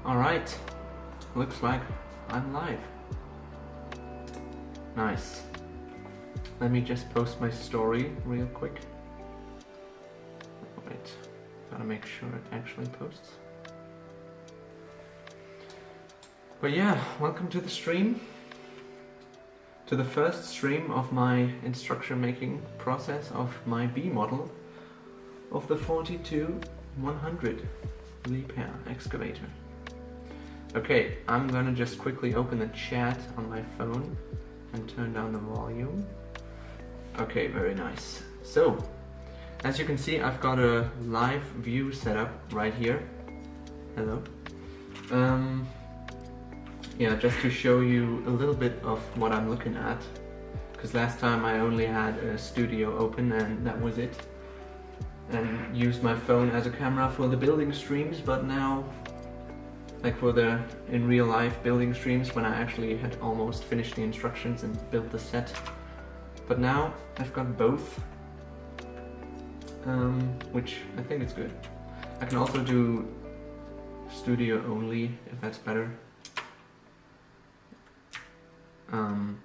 Alright, looks like I'm live. Nice. Let me just post my story real quick. Wait, gotta make sure it actually posts. But yeah, welcome to the stream. To the first stream of my instruction making process of my B model of the 42-100 repair excavator. Okay, I'm gonna just quickly open the chat on my phone and turn down the volume. Okay, very nice. So, as you can see, I've got a live view set up right here. Hello. Yeah, just to show you a little bit of what I'm looking at. Because last time I only had a studio open and that was it. And used my phone as a camera for the building streams, but now, like for the in real life building streams when I actually had almost finished the instructions and built the set. But now I've got both, which I think is good. I can also do studio only if that's better.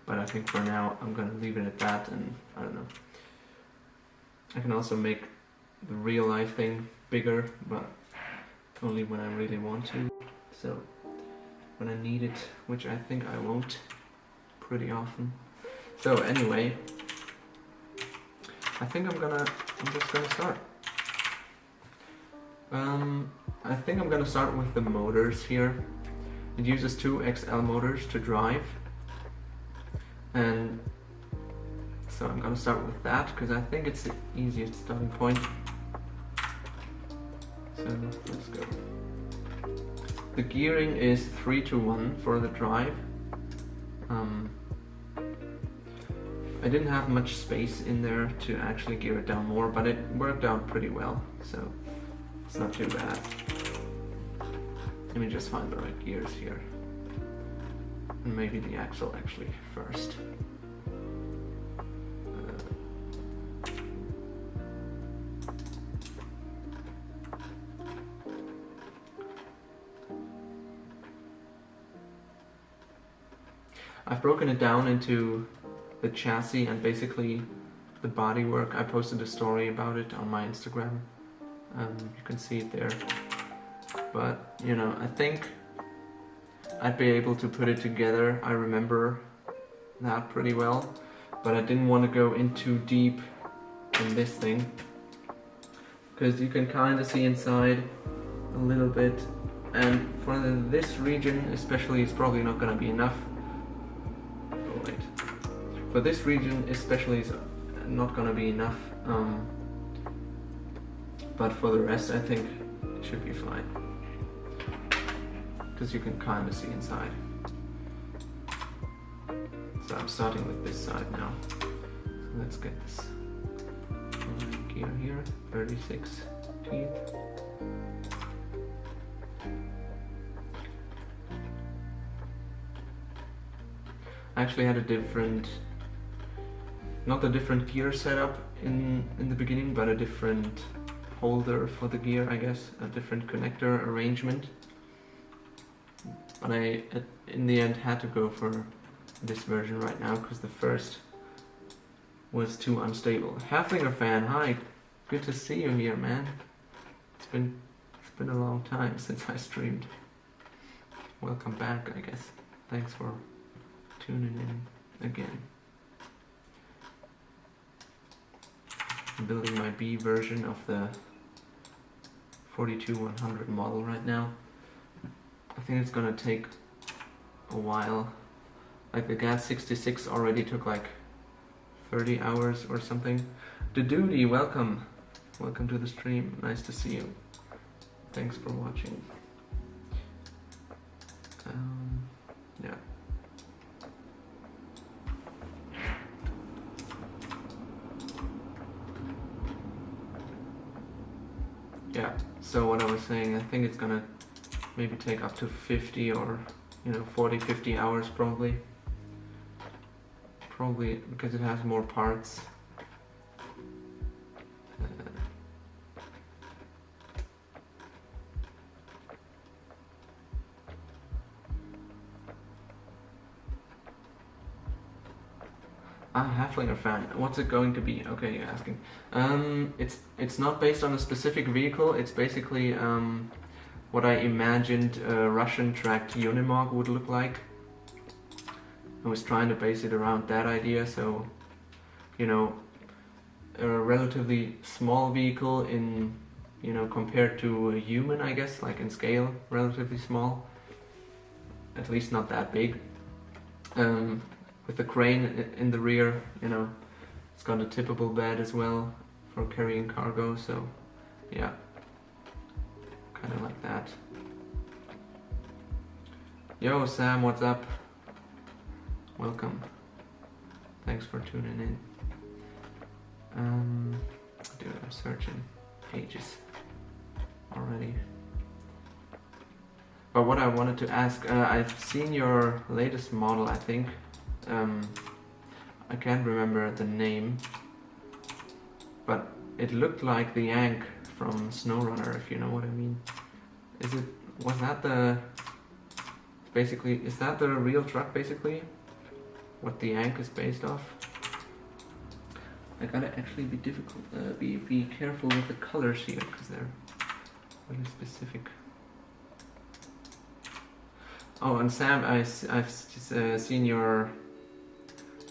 But I think for now I'm gonna leave it at that, and I don't know. I can also make the real life thing bigger, but only when I really want to. So when I need it, which I think I won't pretty often. So anyway, I think I'm just gonna start. I think I'm gonna start with the motors here. It uses two XL motors to drive. And so I'm gonna start with that because I think it's the easiest starting point. So let's go. The gearing is 3-to-1 for the drive. I didn't have much space in there to actually gear it down more, but it worked out pretty well, so it's not too bad. Let me just find the right gears here. And maybe the axle actually first. I've broken it down into the chassis and basically the bodywork. I posted a story about it on my Instagram. You can see it there. But, you know, I think I'd be able to put it together. I remember that pretty well, but I didn't want to go in too deep in this thing because you can kind of see inside a little bit, and for this region especially it's probably not going to be enough. Oh wait, for this region especially it's not going to be enough, but for the rest I think it should be fine. Because you can kind of see inside. So I'm starting with this side now. So let's get this gear here, 36 teeth. I actually had a different, not a different gear setup in the beginning, but a different holder for the gear, I guess, a different connector arrangement. But I, in the end, had to go for this version right now because the first was too unstable. Halflinger fan, hi, good to see you here, man. It's been a long time since I streamed. Welcome back, I guess. Thanks for tuning in again. I'm building my B version of the 42-100 model right now. I think it's gonna take a while. Like the GAT 66 already took like 30 hours or something. The Duty, welcome. Welcome to the stream. Nice to see you. Thanks for watching. Yeah. Yeah, so what I was saying, I think it's gonna maybe take up to 50 or 40-50 hours probably because it has more parts. Halfling fan. What's it going to be? Okay, you're asking. It's not based on a specific vehicle. It's basically what I imagined a Russian tracked Unimog would look like. I was trying to base it around that idea, so, you know, a relatively small vehicle in, you know, compared to a human, I guess, like in scale, relatively small. At least not that big. With the crane in the rear, you know, it's got a tippable bed as well for carrying cargo, so yeah, kind of like that. Yo, Sam, what's up? Welcome. Thanks for tuning in. Dude, I'm searching pages already. But what I wanted to ask, I've seen your latest model, I think. I can't remember the name, but it looked like the Yank from SnowRunner, if you know what I mean. Is that the real truck basically? What the Yank is based off? I gotta actually be careful with the colors here, because they're really specific. Oh, and Sam, I've seen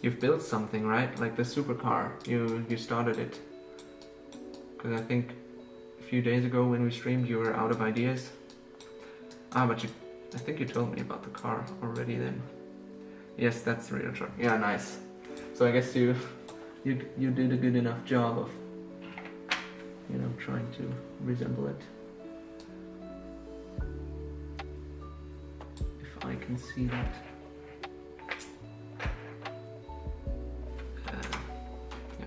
you've built something, right? Like the supercar. You started it. Because I think a few days ago when we streamed, you were out of ideas. But I think you told me about the car already then. Yes, that's the real truck. Yeah, nice. So I guess you did a good enough job of, you know, trying to resemble it. If I can see that. Yeah.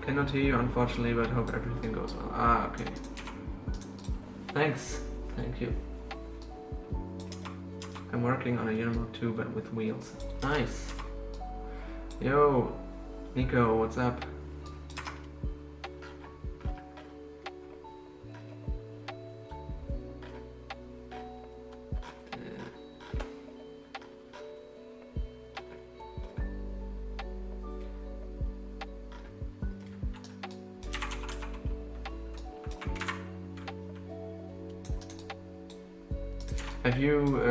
Cannot hear you unfortunately, but hope everything goes well. Okay. Thanks. Thank you. I'm working on a Unimog 2, but with wheels. Nice. Yo, Nico, what's up? Have you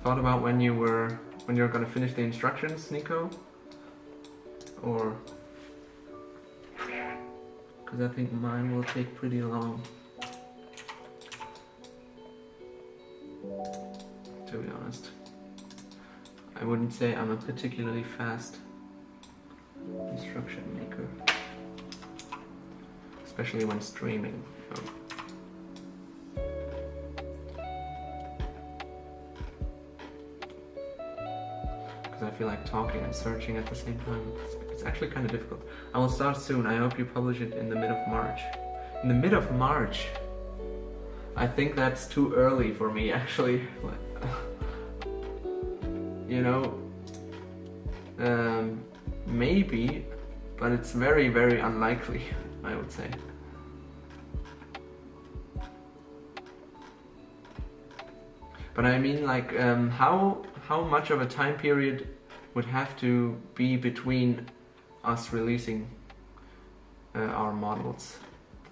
thought about when you're gonna finish the instructions, Nico? Or because I think mine will take pretty long, to be honest. I wouldn't say I'm a particularly fast instruction maker, especially when streaming. I feel like talking and searching at the same time. It's actually kind of difficult. I will start soon. I hope you publish it in the mid of March. In the mid of March? I think that's too early for me, actually. You know, maybe, but it's very, very unlikely, I would say. But I mean, like, how much of a time period would have to be between us releasing our models?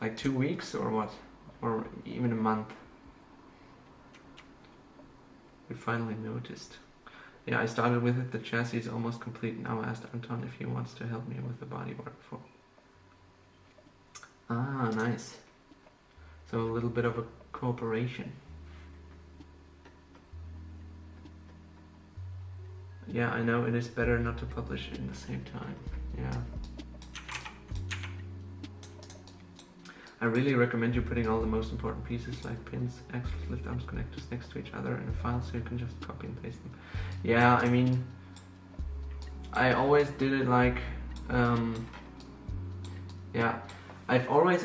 Like 2 weeks or what? Or even a month? We finally noticed. Yeah, I started with it. The chassis is almost complete. Now I asked Anton if he wants to help me with the bodywork for. Ah, nice. So a little bit of a cooperation. Yeah, I know it is better not to publish in the same time. Yeah. I really recommend you putting all the most important pieces like pins, axles, lift arms, connectors next to each other in a file so you can just copy and paste them. Yeah, I mean, I always did it like, yeah, I've always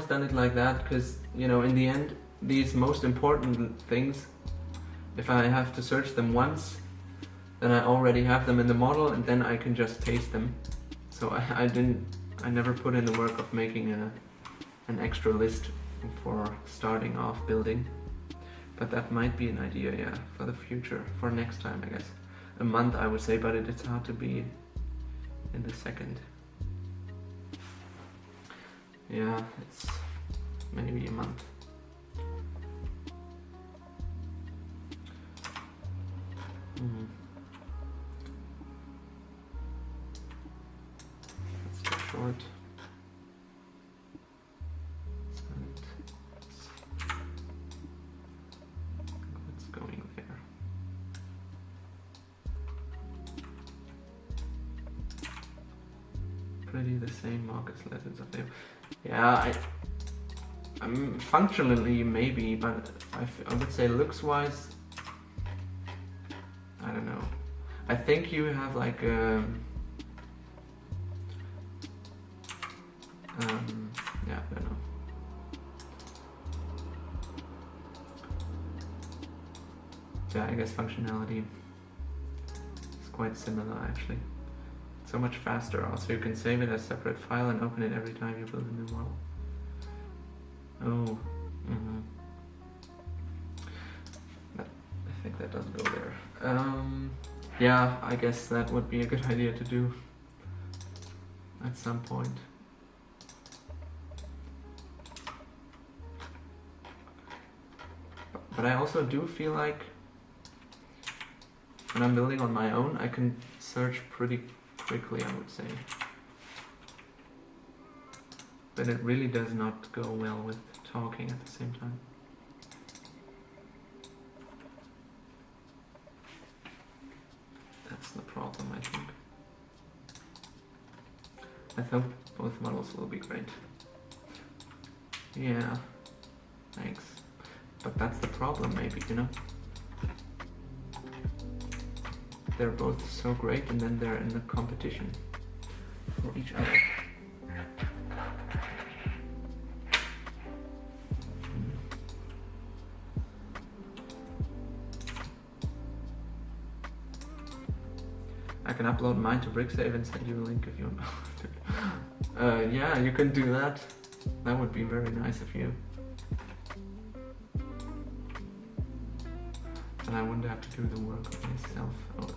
done it like that because, you know, in the end, these most important things, if I have to search them once, then I already have them in the model and then I can just paste them. So I never put in the work of making an extra list for starting off building. But that might be an idea, yeah, for the future, for next time, I guess. A month, I would say, but it's hard to be in the second. Yeah, it's maybe a month. Let's go short. It's going there. Pretty the same markets lessons of them. Yeah, I'm functionally maybe, but I would say looks wise, I don't know. I think you have like yeah, I don't know. Yeah, I guess functionality is quite similar actually. So much faster. Also, you can save it as a separate file and open it every time you build a new model. Oh, I think that doesn't go there. Yeah, I guess that would be a good idea to do at some point. But I also do feel like when I'm building on my own, I can search pretty quickly, I would say. But it really does not go well with talking at the same time. That's the problem, I think. I hope both models will be great. Yeah, thanks. But that's the problem, maybe, you know? They're both so great and then they're in the competition for each other. I can upload mine to BrickSmart and send you a link if you want. Yeah, you can do that. That would be very nice of you. And I wouldn't have to do the work myself. Oh.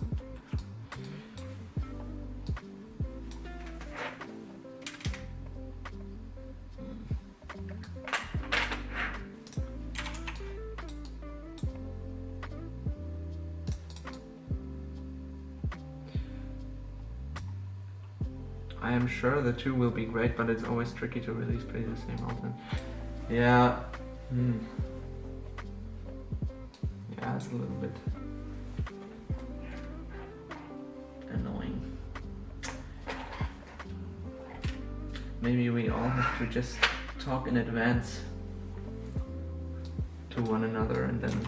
I am sure the two will be great, but it's always tricky to release pretty the same often. Yeah. Yeah, it's a little bit annoying. Maybe we all have to just talk in advance to one another, and then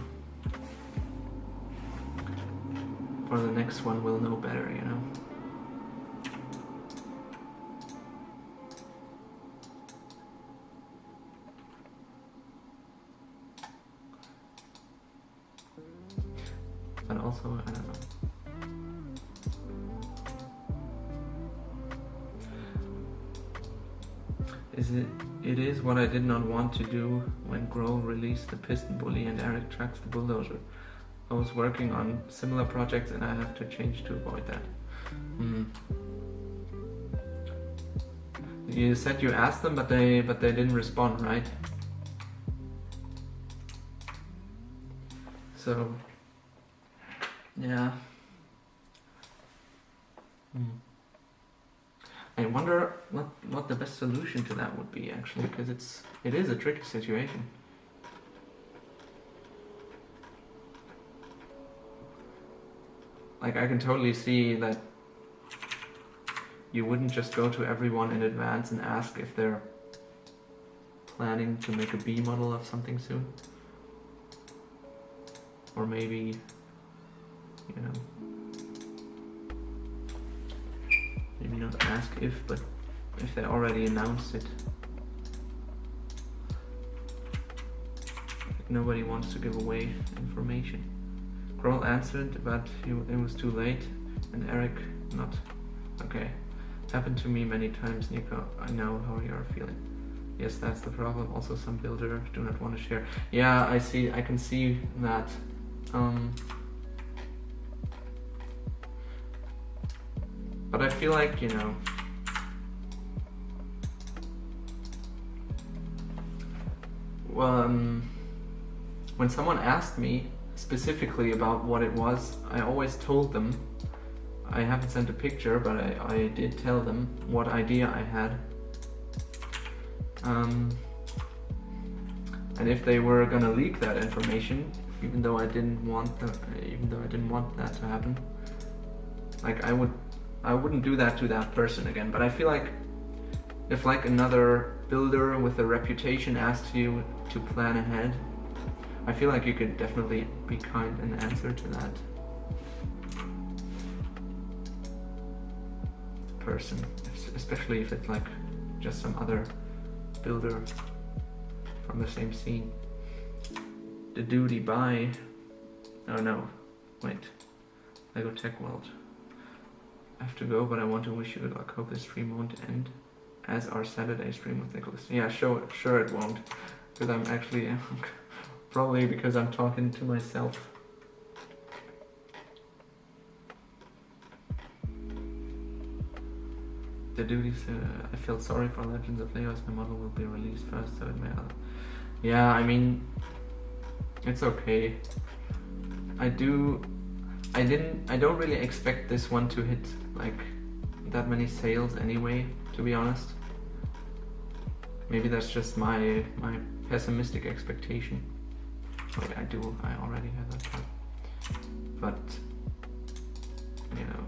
for the next one we'll know better, you know? But also, I don't know. It is what I did not want to do when Grow released the piston bully and Eric tracks the bulldozer. I was working on similar projects and I have to change to avoid that. You said you asked them, but they didn't respond, right? So yeah. I wonder what the best solution to that would be, actually, because it is a tricky situation. Like, I can totally see that you wouldn't just go to everyone in advance and ask if they're planning to make a B model of something soon. Or maybe, you know, maybe not ask if, but if they already announced it. Like, nobody wants to give away information. Kroll answered, but it was too late, and Eric not. Okay. Happened to me many times, Nico. I know how you are feeling. Yes, that's the problem. Also, some builders do not want to share. Yeah, I see. I can see that. But I feel like, you know, well, when someone asked me specifically about what it was, I always told them. I haven't sent a picture, but I did tell them what idea I had. And if they were gonna leak that information, even though I didn't want that to happen, like I wouldn't do that to that person again. But I feel like if like another builder with a reputation asks you to plan ahead, I feel like you could definitely be kind and answer to that person, especially if it's like just some other builder from the same scene. The duty by... Oh no, wait. Lego Tech World. I have to go, but I want to wish you good luck. Hope this stream won't end as our Saturday stream with Nicholas. Yeah, sure it won't. Because I'm actually... probably because I'm talking to myself. The duties, I feel sorry for Legends of Leo as my model will be released first, so it may... Yeah, I mean, it's okay. I don't really expect this one to hit like that many sales anyway, to be honest. Maybe that's just my pessimistic expectation. Wait, I already have that part. But, you know,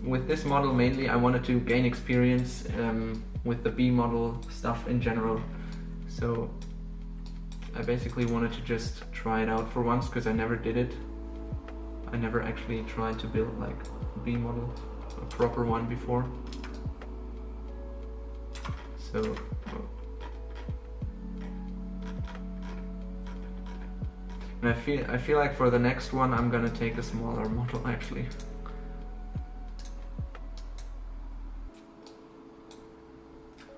with this model mainly, I wanted to gain experience with the B model stuff in general. So I basically wanted to just try it out for once, because I never did it. I never actually tried to build like a B model, a proper one before. So, and I feel like for the next one I'm gonna take a smaller model actually.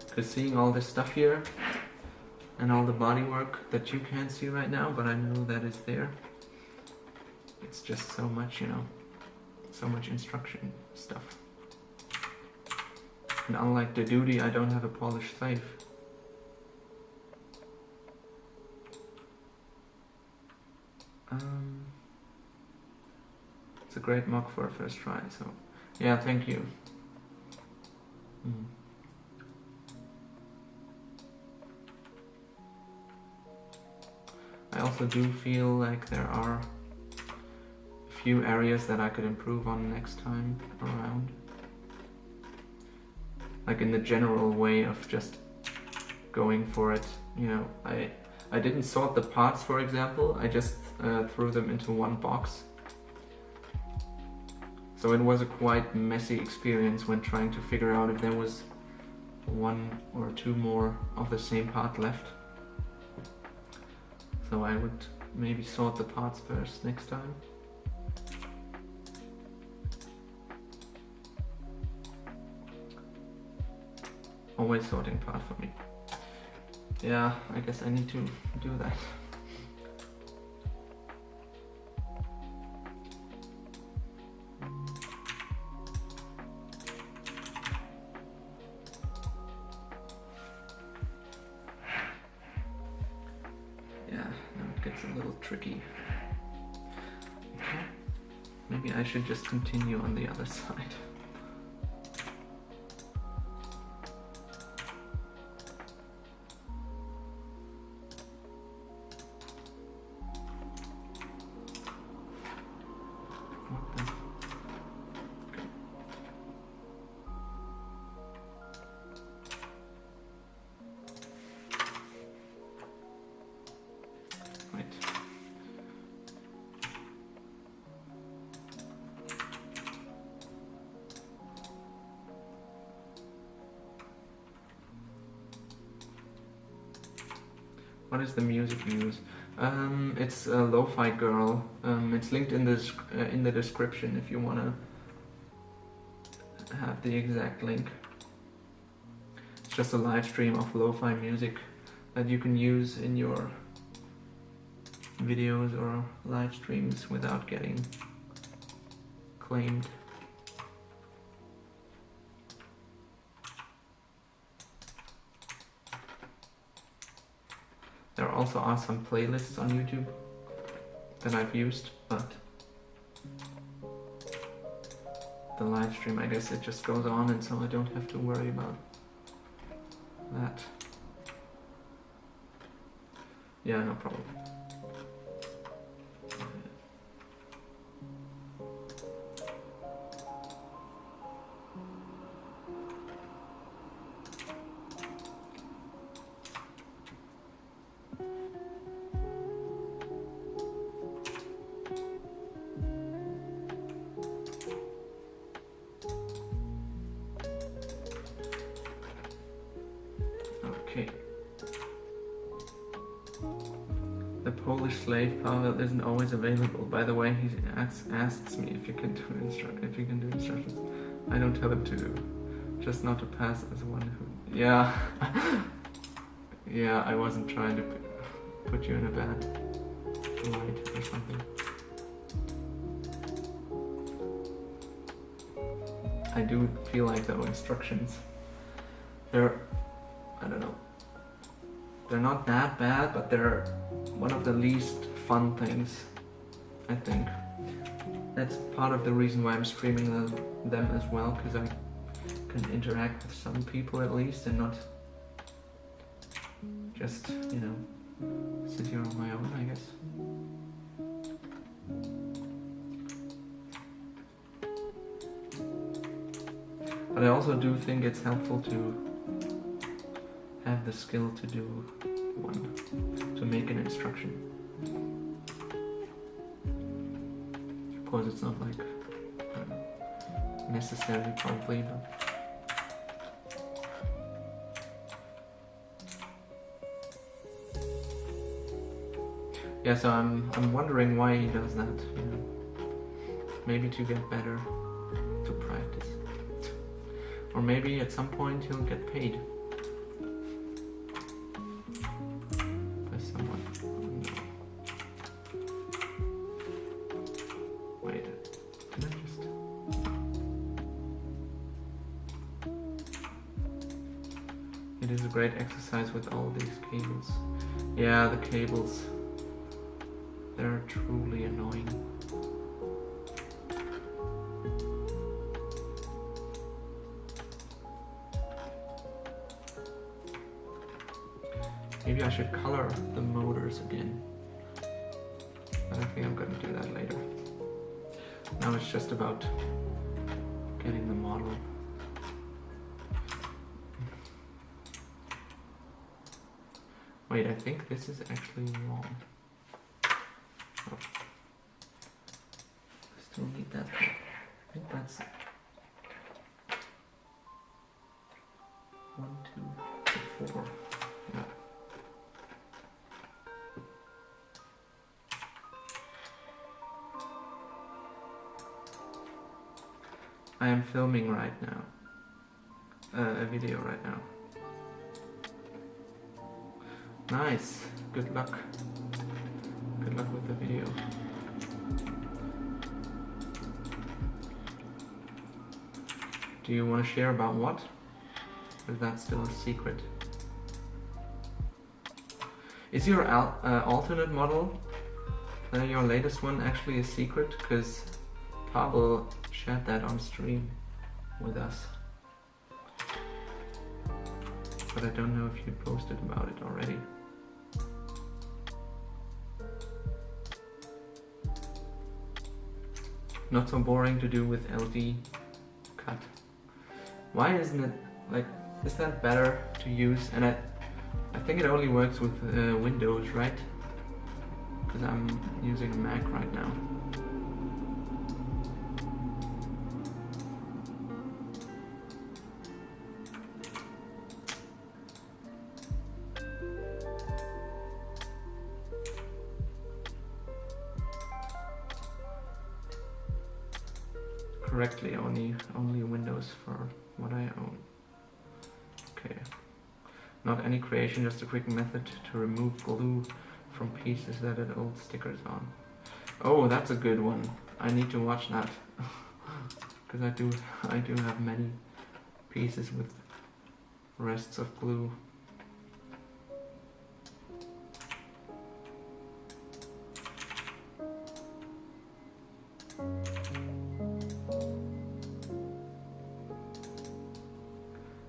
Because seeing all this stuff here and all the bodywork that you can't see right now, but I know that is there. It's just so much, you know, so much instruction stuff. And unlike the duty, I don't have a polished safe. It's a great mock for a first try, so yeah, thank you. I also do feel like there are a few areas that I could improve on next time around. Like in the general way of just going for it, you know, I didn't sort the parts, for example. I just threw them into one box. So it was a quite messy experience when trying to figure out if there was one or two more of the same part left. So I would maybe sort the parts first next time. Always sorting part for me. Yeah, I guess I need to do that. Yeah, now it gets a little tricky. Okay. Maybe I should just continue on the other side. What is the music you use? It's a Lo-Fi Girl. It's linked in the description if you wanna have the exact link. It's just a live stream of lo-fi music that you can use in your videos or live streams without getting claimed. There also are some playlists on YouTube that I've used, but the live stream, I guess it just goes on, and so I don't have to worry about that. Yeah, no problem. Okay. The Polish slave Pavel isn't always available. By the way, he asks me if you can do instructions. I don't tell him to do. Just not to pass as one who. Yeah. Yeah, I wasn't trying to put you in a bad light or something. I do feel like the instructions, they're, I don't know, they're not that bad, but they're one of the least fun things, I think. That's part of the reason why I'm streaming them as well, because I can interact with some people at least and not just, you know, sit here on my own, I guess. But I also do think it's helpful to have the skill to do one, to make an instruction. Of course, it's not like necessary, probably, but yeah. So I'm wondering why he does that. You know, maybe to get better, to practice, or maybe at some point he'll get paid. It is a great exercise with all these cables. Yeah, the cables, they're truly annoying. Maybe I should color the motors again. But I think I'm gonna do that later. Now it's just about getting the model. Wait, I think this is actually wrong. Oh. Still need that. I think that's 1, 2, 4. Yeah. I am filming right now. A video right now. Nice. Good luck. Good luck with the video. Do you want to share about what? Or is that still a secret? Is your alternate model, your latest one, actually a secret? Because Pavel shared that on stream with us. But I don't know if you posted about it already. Not so boring to do with LD cut. Why isn't it, like, is that better to use? And I think it only works with Windows, right? Because I'm using a Mac right now. Correctly, only Windows for what I own. Okay. Not any creation, just a quick method to remove glue from pieces that had old stickers on. Oh, that's a good one. I need to watch that. Because I do have many pieces with rests of glue.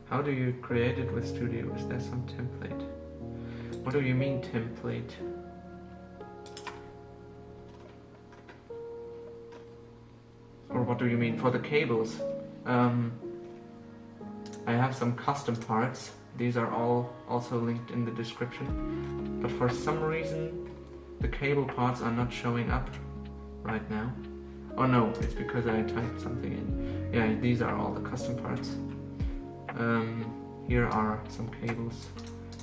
How do you create it with Studio? Is there some template? What do you mean template? Or what do you mean for the cables? I have some custom parts. These are all also linked in the description. But for some reason, the cable parts are not showing up right now. Oh no, it's because I typed something in. Yeah, these are all the custom parts. Here are some cables,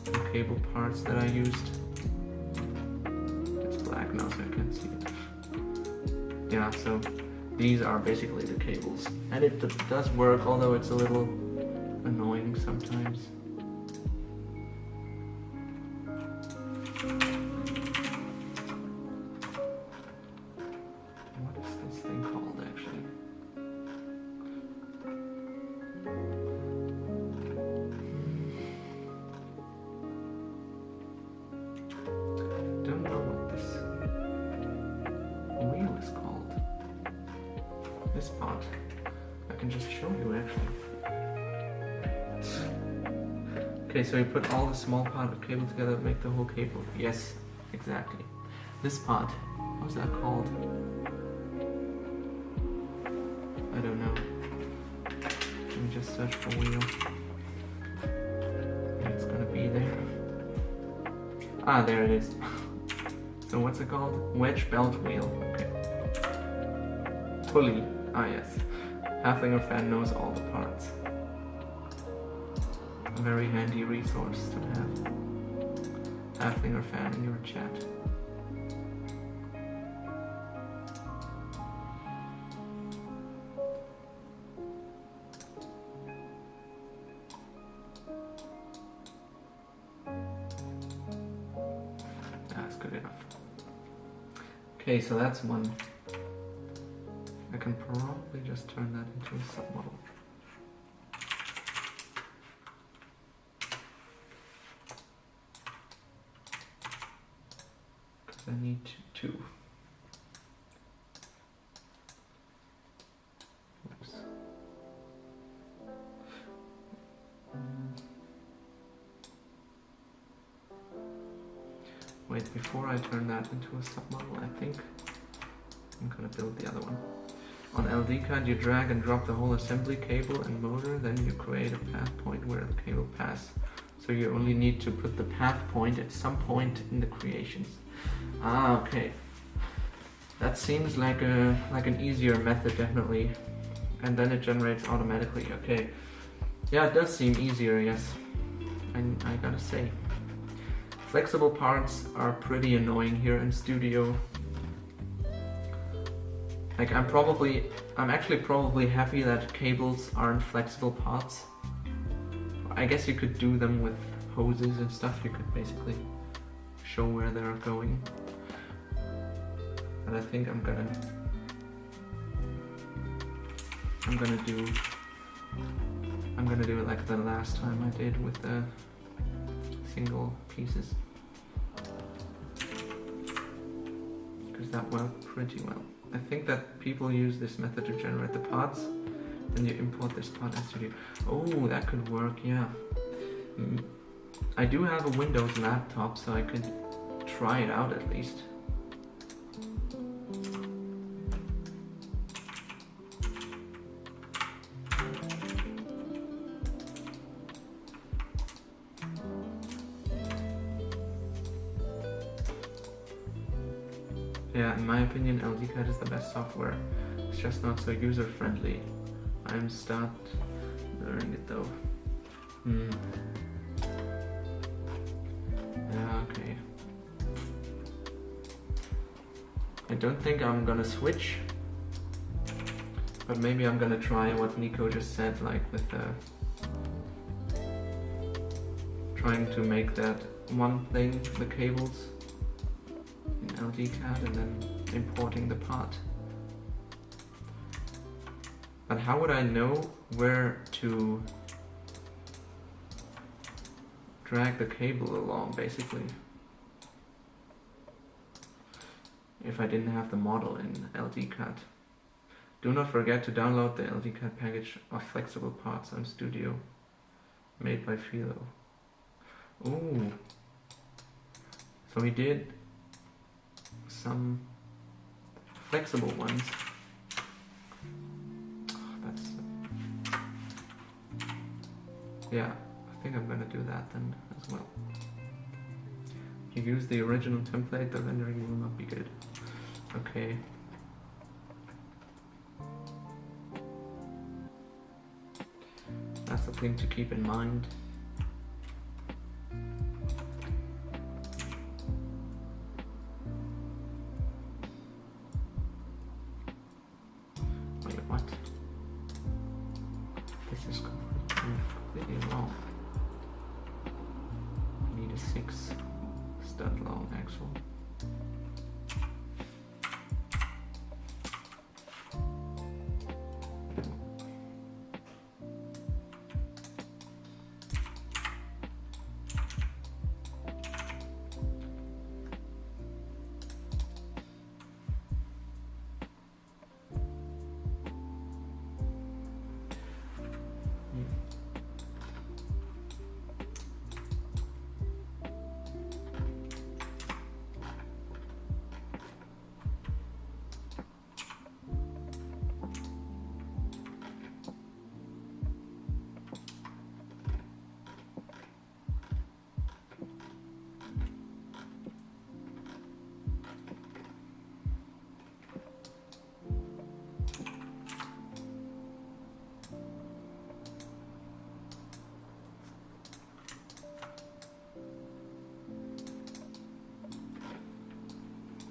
some cable parts that I used. It's black now, so I can't see it. Yeah, so these are basically the cables. And it does work, although it's a little annoying sometimes. What is this thing called, actually? Don't know what this wheel is called. This part. I can just show you, actually. Okay, so you put all the small part of cable together to make the whole cable. Yes, exactly. This part, what's that called? I don't know. Let me just search for wheel. It's gonna be there. Ah, there it is. So what's it called? Wedge belt wheel. Okay. Pulley. Ah, yes. Halflinger fan knows all the parts. A very handy resource to have. Halflinger fan in your chat. That's good enough. Okay, so that's one. I can probably just turn that into a submodel. Because I need two. Oops. Wait, before I turn that into a submodel, I think I'm gonna build the other one. On LD card, you drag and drop the whole assembly cable and motor, then you create a path point where the cable pass. So you only need to put the path point at some point in the creations. Ah, okay. That seems like an easier method, definitely. And then it generates automatically. Okay. Yeah, it does seem easier, yes. I gotta say. Flexible parts are pretty annoying here in Studio. Like I'm actually probably happy that cables aren't flexible parts. I guess you could do them with hoses and stuff. You could basically show where they're going. But I think I'm gonna do it like the last time I did with the single pieces. Because that worked pretty well. I think that people use this method to generate the parts, then you import this part in Studio. Oh, that could work, yeah. I do have a Windows laptop, so I could try it out at least. Yeah, in my opinion, LDCAD is the best software. It's just not so user-friendly. I'm start learning it though. Yeah, okay. I don't think I'm gonna switch, but maybe I'm gonna try what Nico just said, like with trying to make that one thing, the cables, in LDCAD and then importing the part. But how would I know where to drag the cable along, basically, if I didn't have the model in LDCAD? Do not forget to download the LDCAD package of flexible parts on Studio, made by Philo. Ooh. So we did some flexible ones. Yeah, I think I'm gonna do that then as well. If you use the original template, the rendering will not be good. Okay. That's a thing to keep in mind. Wait, what? This is completely wrong. I need a 6 stud long axle.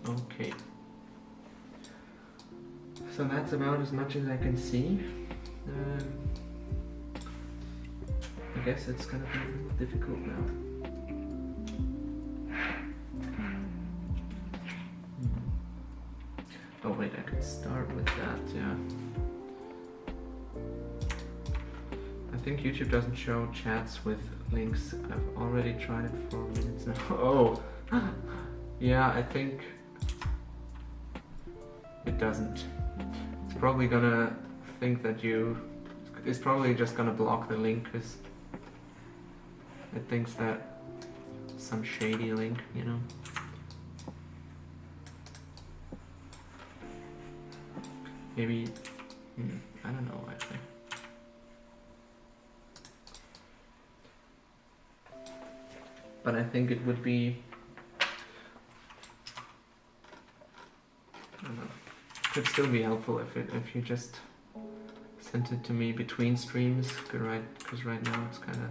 Okay, so that's about as much as I can see. I guess it's gonna be a little difficult now. Oh wait, I could start with that, yeah. I think YouTube doesn't show chats with links. I've already tried it for minutes now. Oh, yeah, I think it doesn't. It's probably gonna think that it's probably just gonna block the link because it thinks that some shady link, you know. Maybe, I don't know actually. But I think it would be, I don't know, could still be helpful if you just sent it to me between streams, because right now it's kind of,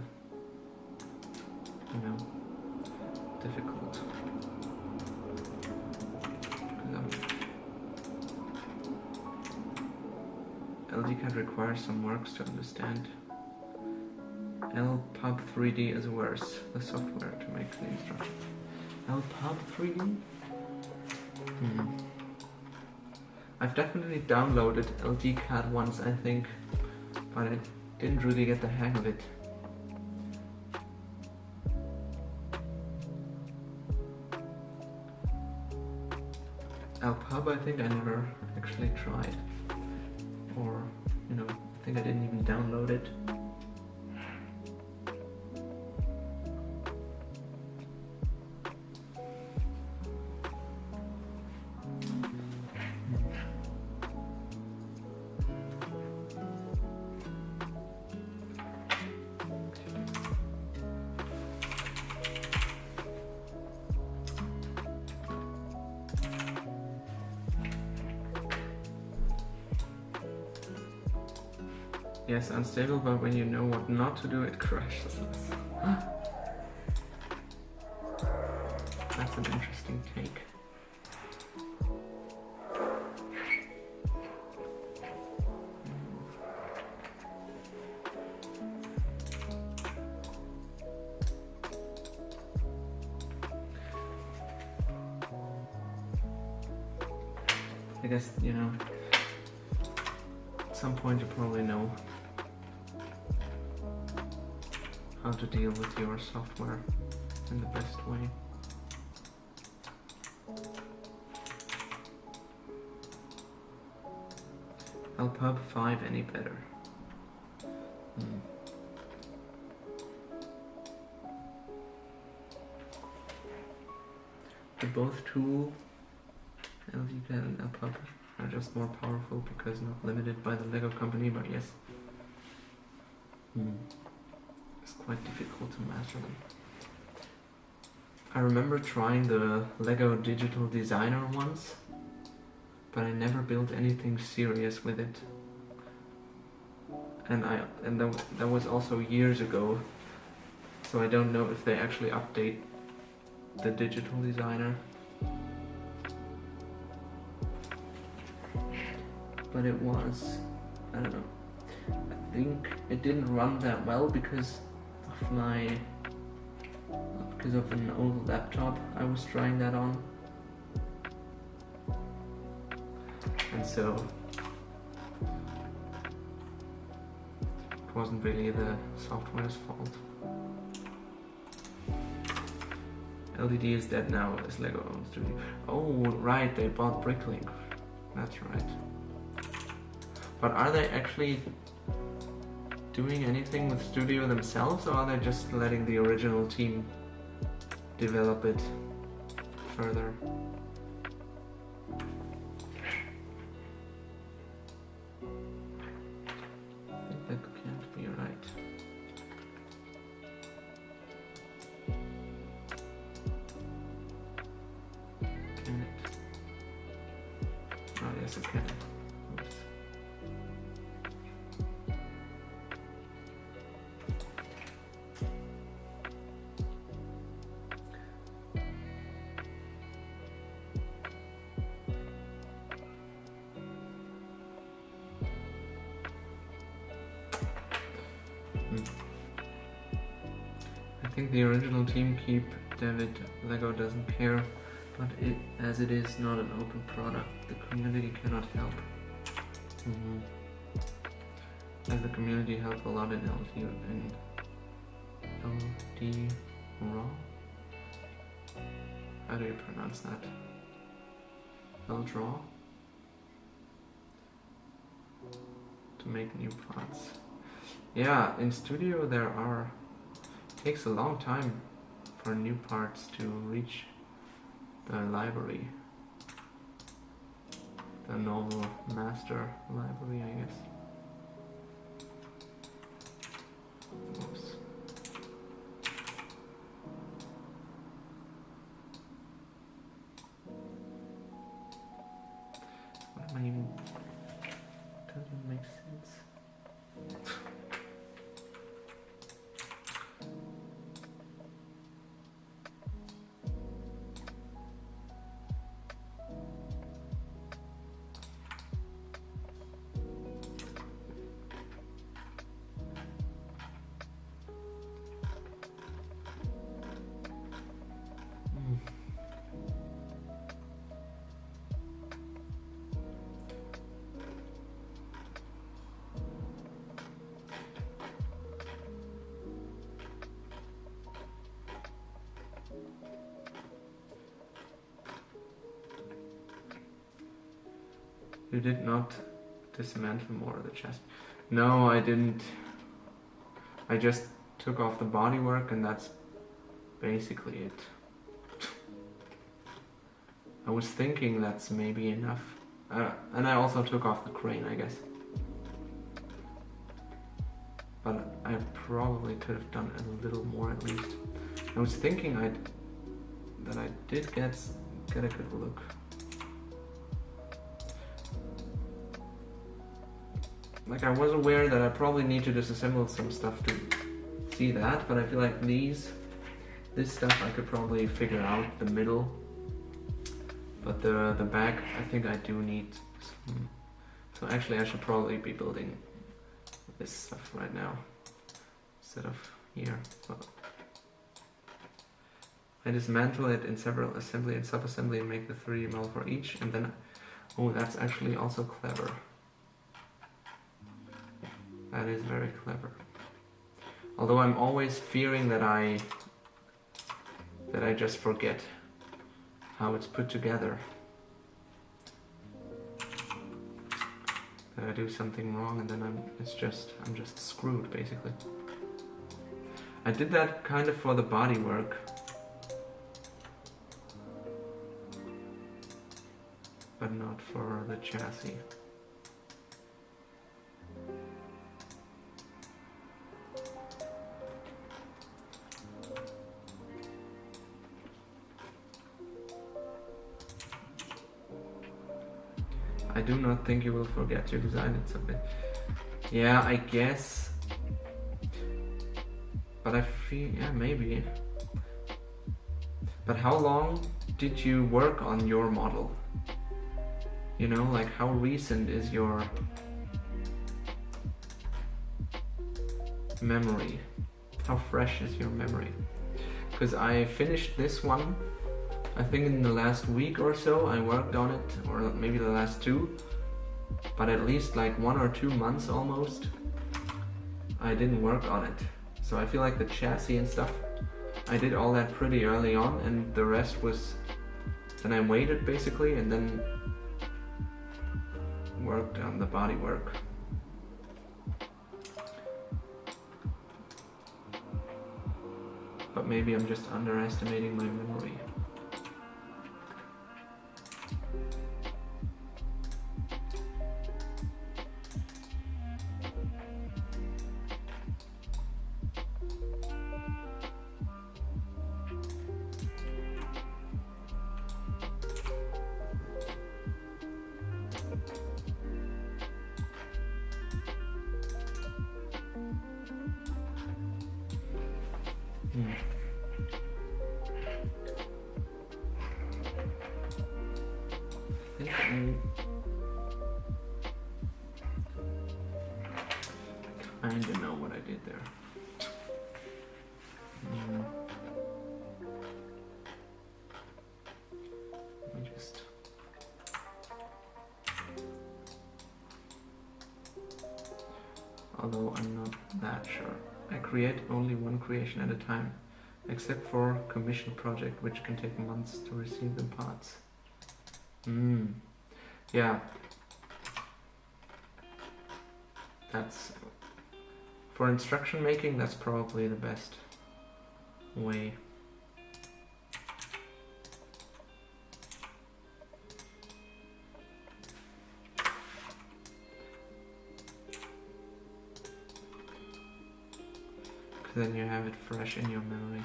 you know, difficult. LDCAD requires some works to understand. LPub 3D is worse, the software to make the instructions. LPub 3D? I've definitely downloaded LDCAD once, I think, but I didn't really get the hang of it. LPub, I think I never actually tried. Or, you know, I think I didn't even download it. Yes, unstable, but when you know what not to do, it crashes. That's an interesting take. I guess, you know, at some point you probably know how to deal with your software in the best way. LPub 5 any better? The both tool, LVCAD and LPub, are just more powerful because not limited by the Lego company, but yes. It's quite difficult to master them. I remember trying the Lego Digital Designer once, but I never built anything serious with it. And that was also years ago, so I don't know if they actually update the Digital Designer. But it was, I don't know, I think it didn't run that well because of an old laptop I was trying that on. And so it wasn't really the software's fault. LDD is dead now, is Lego owned studio. Oh right, they bought Bricklink. That's right. But are they actually doing anything with Studio themselves, or are they just letting the original team develop it further? I think that can't be right. Can it? Oh yes, it can. Oops. I think the original team keep David. Lego doesn't care, but as it is not an open product, the community cannot help. As the community help a lot in LD raw. How do you pronounce that? LDraw? To make new parts. Yeah, in Studio it takes a long time for new parts to reach the library. The normal master library, I guess. Oops. What am I even... Doesn't make sense. You did not dismantle more of the chest. No, I didn't. I just took off the bodywork and that's basically it. I was thinking that's maybe enough. And I also took off the crane, I guess. But I probably could have done a little more at least. I was thinking that I did get a good look. Like, I was aware that I probably need to disassemble some stuff to see that, but I feel like this stuff I could probably figure out, the middle. But the back, I think I do need some. So actually I should probably be building this stuff right now, instead of here. But I dismantle it in several assembly and sub-assembly and make the 3D model for each, and then Oh, that's actually also clever. That is very clever. Although I'm always fearing that I just forget how it's put together. That I do something wrong and then I'm just screwed basically. I did that kind of for the bodywork. But not for the chassis. I do not think you will forget your design. It's a bit... Yeah, I guess. But I feel... Yeah, maybe. But how long did you work on your model? You know, like how recent is your memory? How fresh is your memory? Because I finished this one, I think in the last week or so I worked on it, or maybe the last 2, but at least like 1 or 2 months almost I didn't work on it. So I feel like the chassis and stuff, I did all that pretty early on, and the rest was, then I waited basically and then worked on the bodywork. But maybe I'm just underestimating my memory. I kinda know what I did there. Let me just... Although I'm not that sure. I create only one creation at a time, except for commission project, which can take months to receive the parts. Yeah. That's... For instruction making, that's probably the best way. Because then you have it fresh in your memory.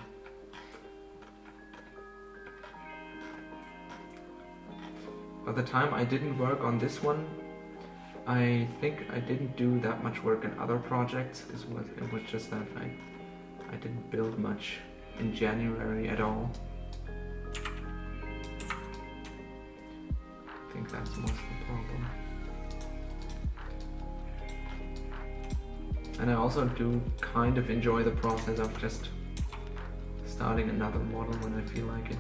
By the time I didn't work on this one, I think I didn't do that much work in other projects. It was just that I didn't build much in January at all. I think that's most the problem. And I also do kind of enjoy the process of just starting another model when I feel like it.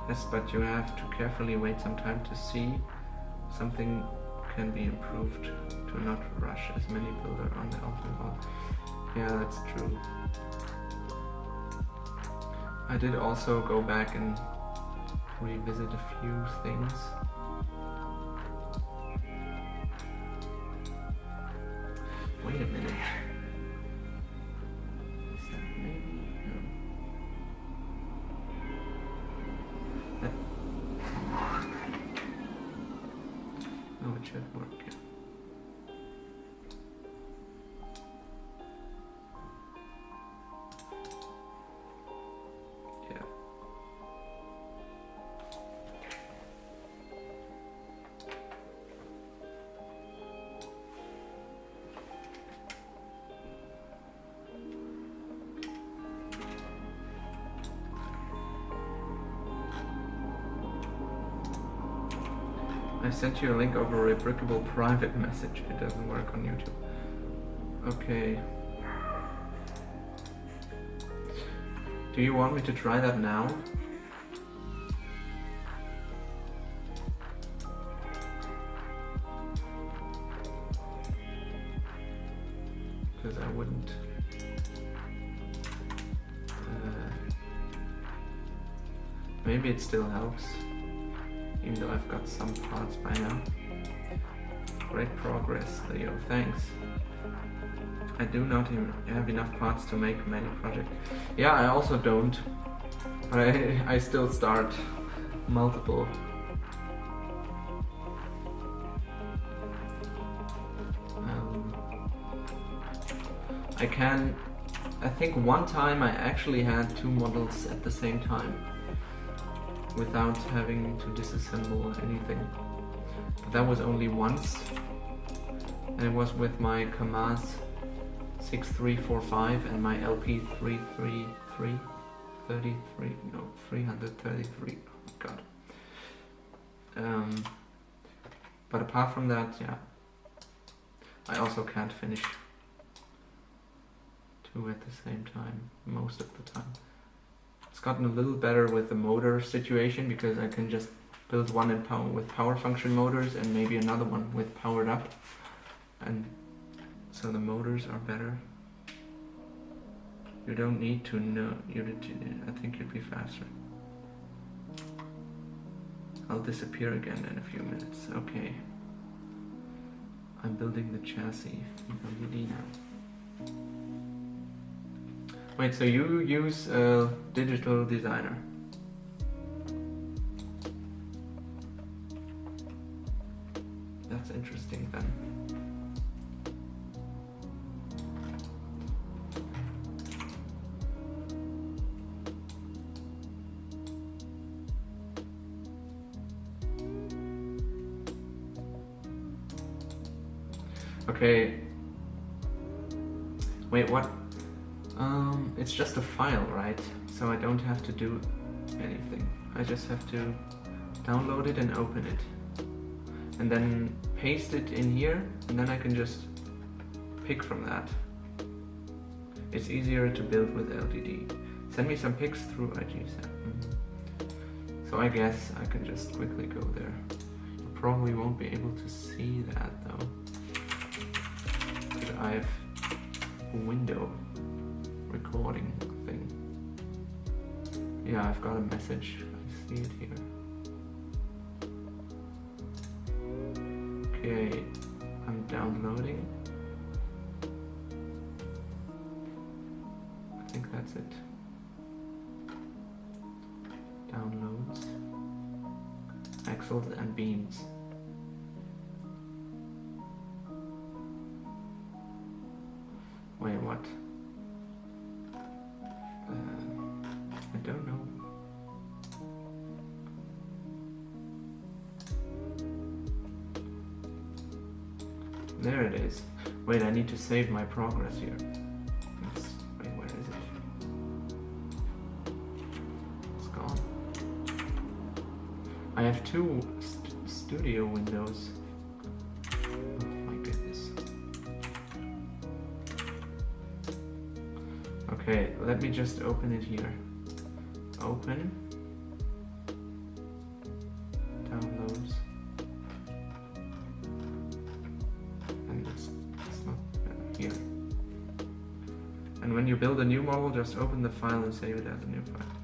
Yes, but you have to carefully wait some time to see something can be improved, to not rush as many builders on the ultimate model. Yeah, that's true. I did also go back and revisit a few things. Wait a minute. Is that maybe? No. No, it should work. Yeah. I sent you a link over a brickable private message. It doesn't work on YouTube. Okay. Do you want me to try that now? Because I wouldn't. Maybe it still helps, even though I've got some parts by now. Great progress, Leo, thanks. I do not have enough parts to make many projects. Yeah, I also don't, but I still start multiple. I think one time I actually had 2 models at the same time without having to disassemble anything. But that was only once, and it was with my Kamaz 6345 and my LP 333, no, 333, oh god. But apart from that, yeah, I also can't finish 2 at the same time, most of the time. It's gotten a little better with the motor situation because I can just build one with power function motors and maybe another one with powered up, and so the motors are better. You don't need to know. I think you'd be faster. I'll disappear again in a few minutes. Okay. I'm building the chassis in LED now. Wait, so you use a digital designer? That's interesting then. Okay. Wait, what? It's just a file, right? So I don't have to do anything. I just have to download it and open it. And then paste it in here, and then I can just pick from that. It's easier to build with LDD. Send me some pics through IGSAP. So I guess I can just quickly go there. You probably won't be able to see that though. Because I have a window recording thing. Yeah, I've got a message. I see it here. Okay, I'm downloading. I think that's it. Downloads. Axles and beams. Wait, what? I don't know. There it is. Wait, I need to save my progress here. Wait, where is it? It's gone. I have 2 studio windows. Oh my goodness. Okay, let me just open it here. Open. Downloads. And it's not here. And when you build a new model, just open the file and save it as a new file.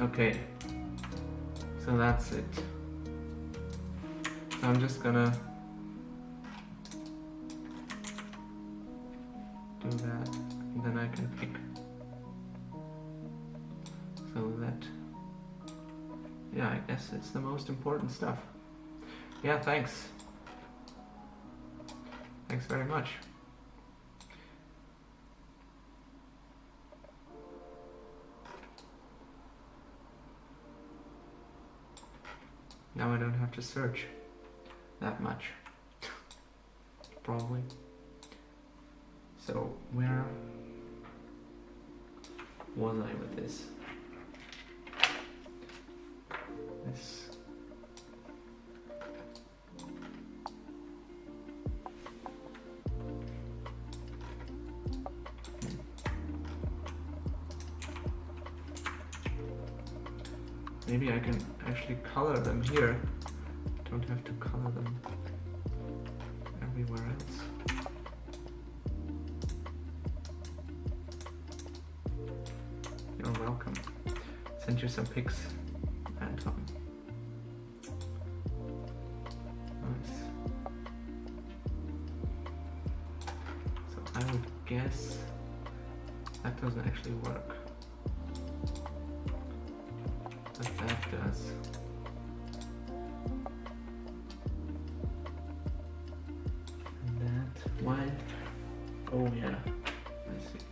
Okay. So that's it. So I'm just gonna do that, and then I can pick. So that, yeah, I guess it's the most important stuff. Yeah, thanks. Thanks very much. Now I don't have to search that much. Probably. So where was I with this? maybe I can actually color them here. Don't have to color them everywhere else. You're welcome. Send you some pics, Anton. Nice. So I would guess that doesn't actually work. But that does. And that, why? Oh yeah, I see.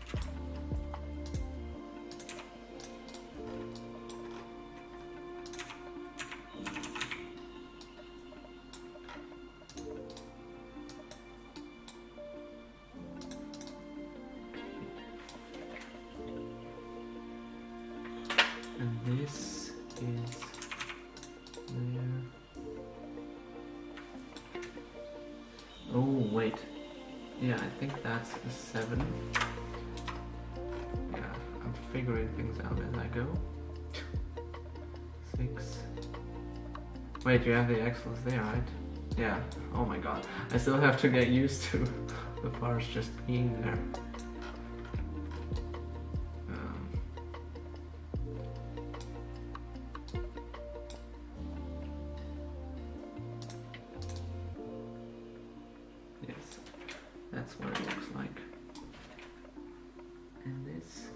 And this is there. Oh wait, yeah, I think that's a 7. Yeah, I'm figuring things out as I go. 6. Wait, you have the axles there, right? Yeah. Oh my god, I still have to get used to the bars just being there. That's what it looks like. And this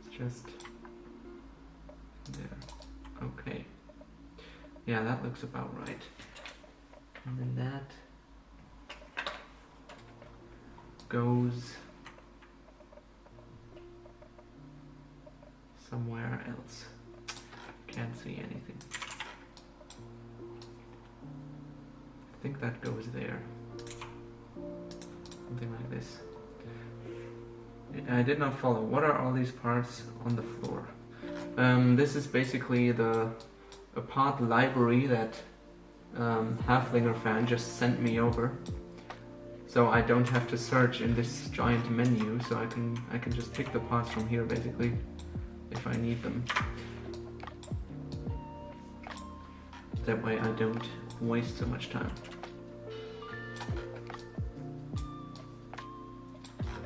is just there. Okay. Yeah, that looks about right. And then that goes somewhere else. Can't see anything. I think that goes there. Something like this. I did not follow. What are all these parts on the floor? This is basically a part library that Halflinger fan just sent me over. So I don't have to search in this giant menu, so I can just pick the parts from here basically if I need them. That way I don't waste so much time.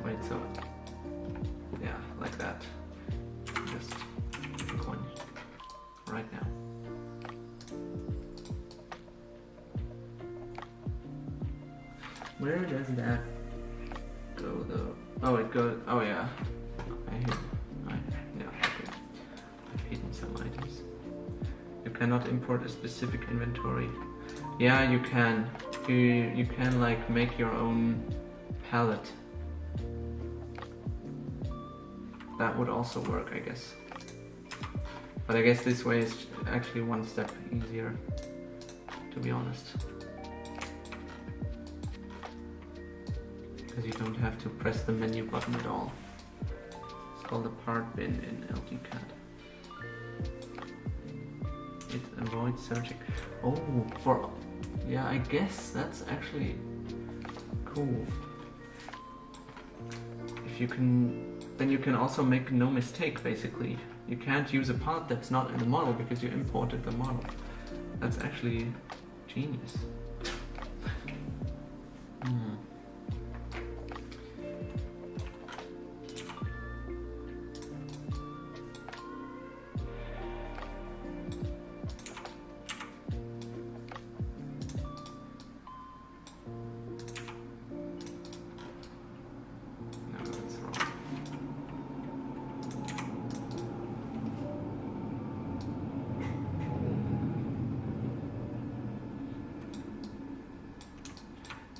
Wait, so yeah, like that. Just pick one right now. Where does that go though? Oh, it goes. Oh yeah. Yeah. Okay. I've hidden some items. You cannot import a specific inventory. Yeah, you can. You can like make your own palette. That would also work, I guess. But I guess this way is actually one step easier, to be honest. Because you don't have to press the menu button at all. It's called a part bin in LGCAD. It avoids searching. Oh, yeah, I guess that's actually cool. If you can, then you can also make no mistake, basically. You can't use a part that's not in the model because you imported the model. That's actually genius.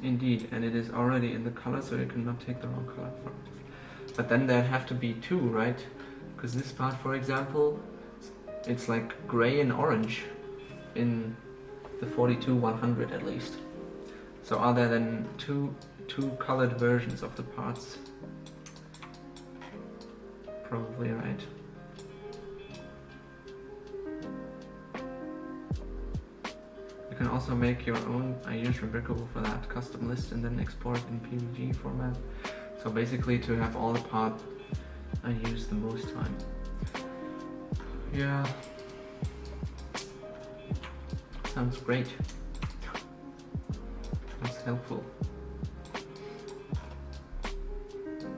Indeed, and it is already in the color, so you cannot take the wrong color from it. But then there have to be two, right? Because this part, for example, it's like gray and orange in the 42-100 at least. So are there then two colored versions of the parts? Probably, right? You can also make your own, I use Rebrickable for that, custom list and then export in PNG format. So basically to have all the I use the most time. Yeah. Sounds great. That's helpful.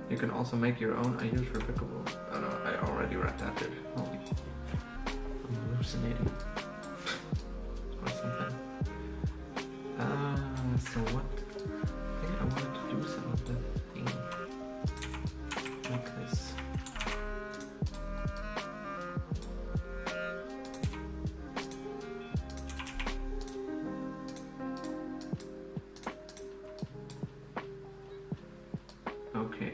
You can also make your own. I use replicable. Oh no, I already read that bit. Holy. I'm hallucinating. Or something. So what? I think I wanted to do some of the thing like this. Okay.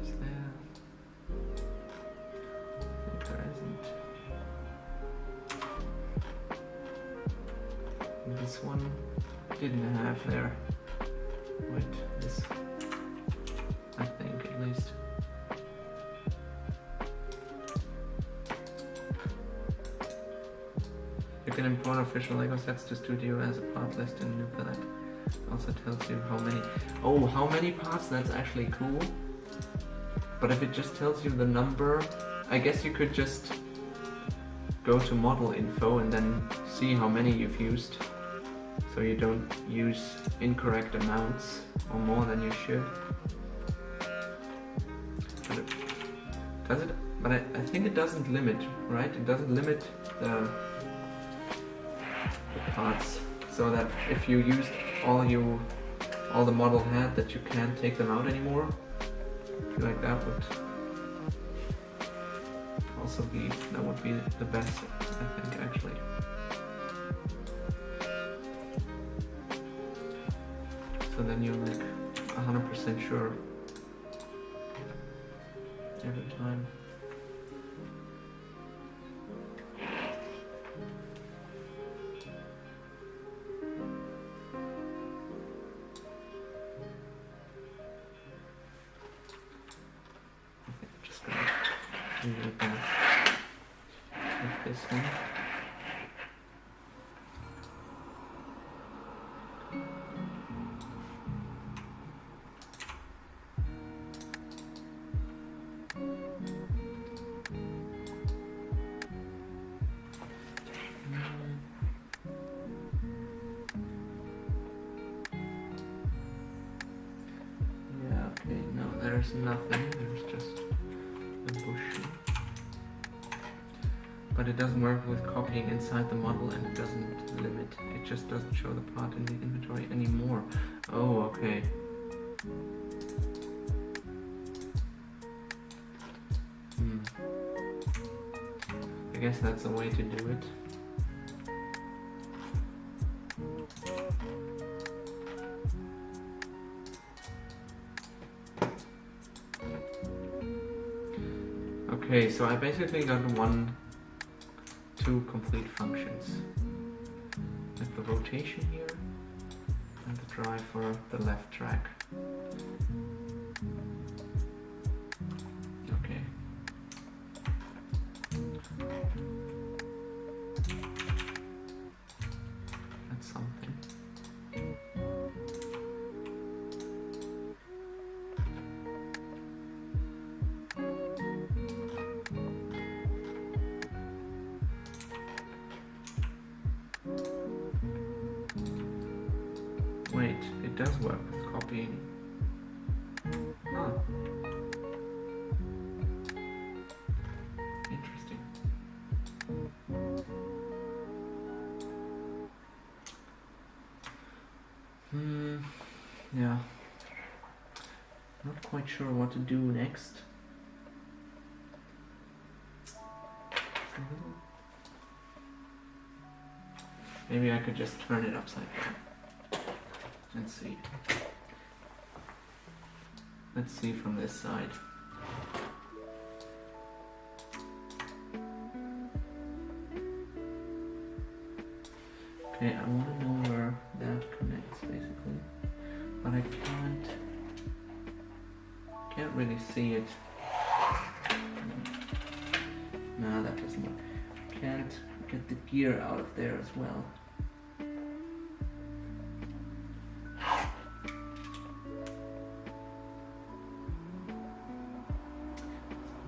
Is there? I think there isn't. This one didn't have there. Wait, this, I think at least. You can import official Lego sets to Studio as a part list in new palette. Also tells you how many. Oh, how many parts? That's actually cool. But if it just tells you the number, I guess you could just go to model info and then see how many you've used. So you don't use incorrect amounts or more than you should. But does it? But I think it doesn't limit, right? It doesn't limit the parts, so that if you used all the model had, that you can't take them out anymore. I feel like that would also be, that would be the best, I think, actually. So then you're like 100% sure every time. I think I'm just gonna leave it back with this one. There's nothing, there's just a bush. But it doesn't work with copying inside the model, and it doesn't limit. It just doesn't show the part in the inventory anymore. Oh, okay. I guess that's a way to do it. Okay, so I basically got two complete functions. Like the rotation here and the drive for the left track. Okay. That's something. Wait, it does work with copying. Huh. Interesting. Yeah. Not quite sure what to do next. Maybe I could just turn it upside down. Let's see. Let's see from this side. Okay, I want to know where that connects basically, but I can't. can't really see it. No, that doesn't work. Can't get the gear out of there as well.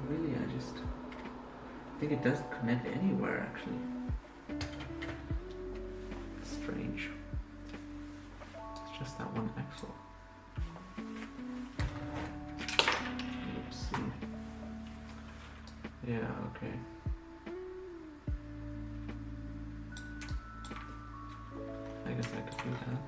Really, I think it doesn't connect anywhere actually. Strange. It's just that one axle. Oopsie. Yeah, okay. I guess I could do that.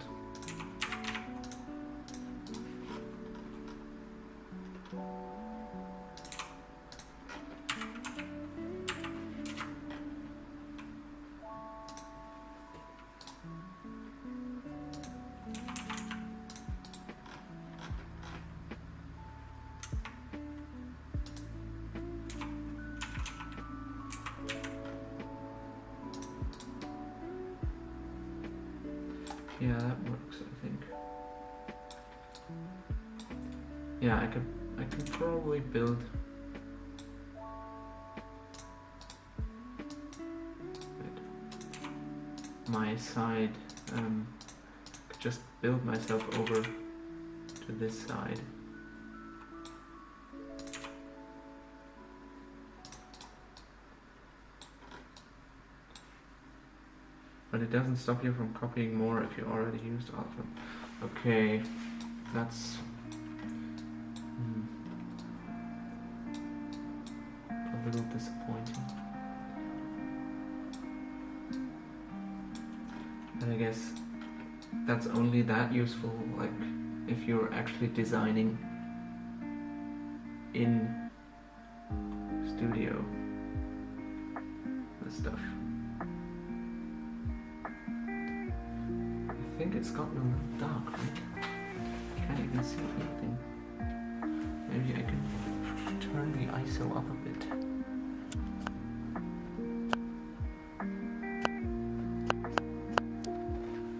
Yeah, that works, I think. Yeah, I could probably build my side. Could just build myself over to this side. But it doesn't stop you from copying more if you already used all of them. Okay, that's a little disappointing. But I guess that's only that useful, like if you're actually designing in Studio the stuff. I think it's gotten a little dark, right? Can't even see anything. Maybe I can turn the ISO up a bit.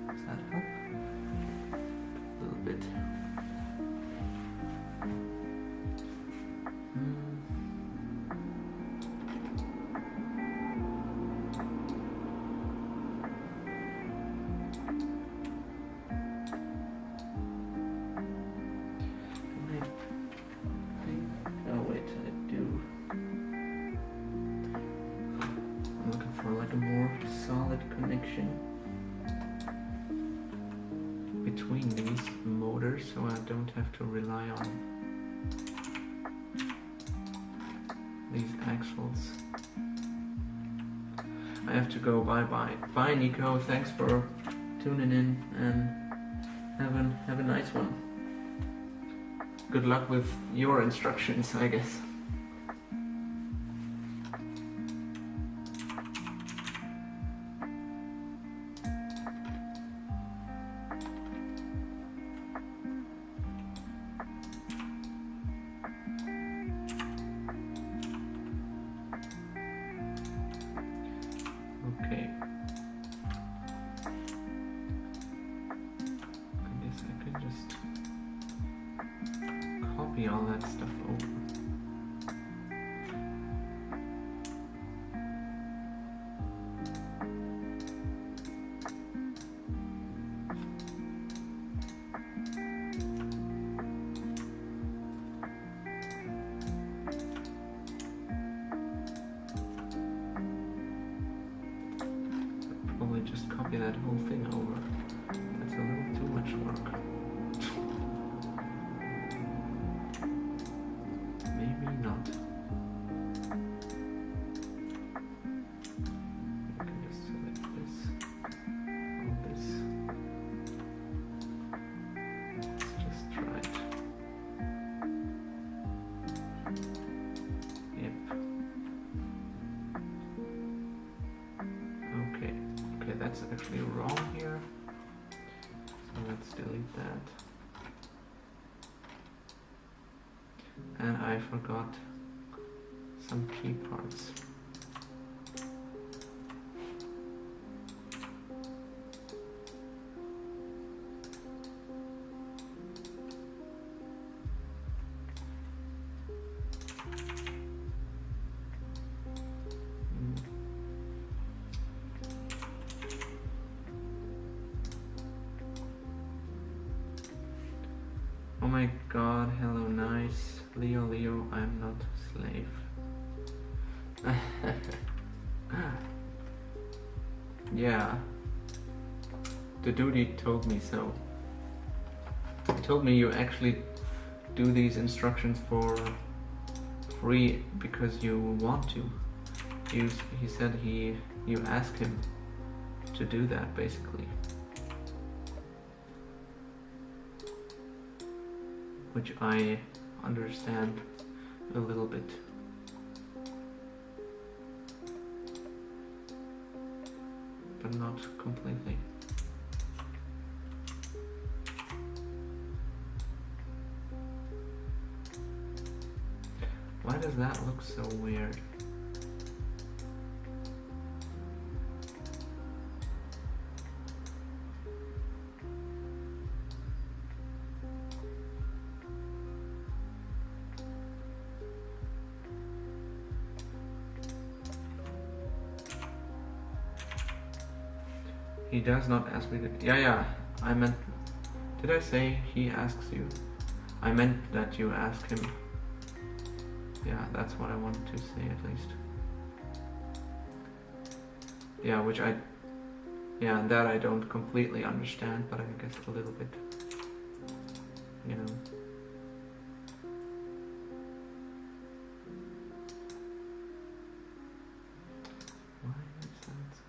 Does that help? A little bit. Like a more solid connection between these motors, so I don't have to rely on these axles. I have to go bye. Bye Nico, thanks for tuning in and have a nice one. Good luck with your instructions, I guess. Okay. I guess I could just copy all that stuff over. Probably just copy that whole thing over. That's a little too much work. Maybe not. I can just select this, all this. Let's just try it. Yep. Okay, that's actually wrong here. So let's delete that. And I forgot some key parts. my god, hello, nice. Leo, Leo, I'm not slave. Yeah. The dude told me so. He told me you actually do these instructions for free because you want to. He said you ask him to do that, basically. Which I understand a little bit. But not completely. Why does that look so weird? He does not ask me to... Yeah, I meant... Did I say he asks you? I meant that you ask him. Yeah, that's what I wanted to say at least. Yeah, which I... Yeah, that I don't completely understand, but I guess a little bit. You know. Why is that so...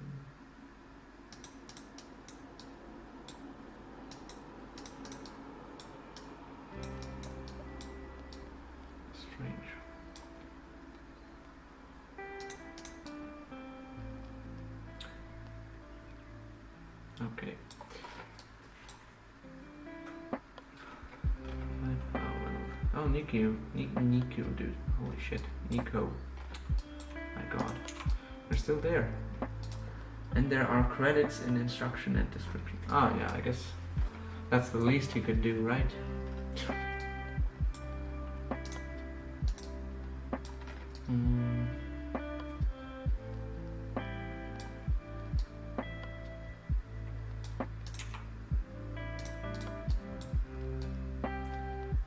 strange? Okay. Oh, Niku, dude. Holy shit, Nico. My god, they're still there. And there are credits in instruction and description. Ah, yeah, I guess that's the least you could do, right?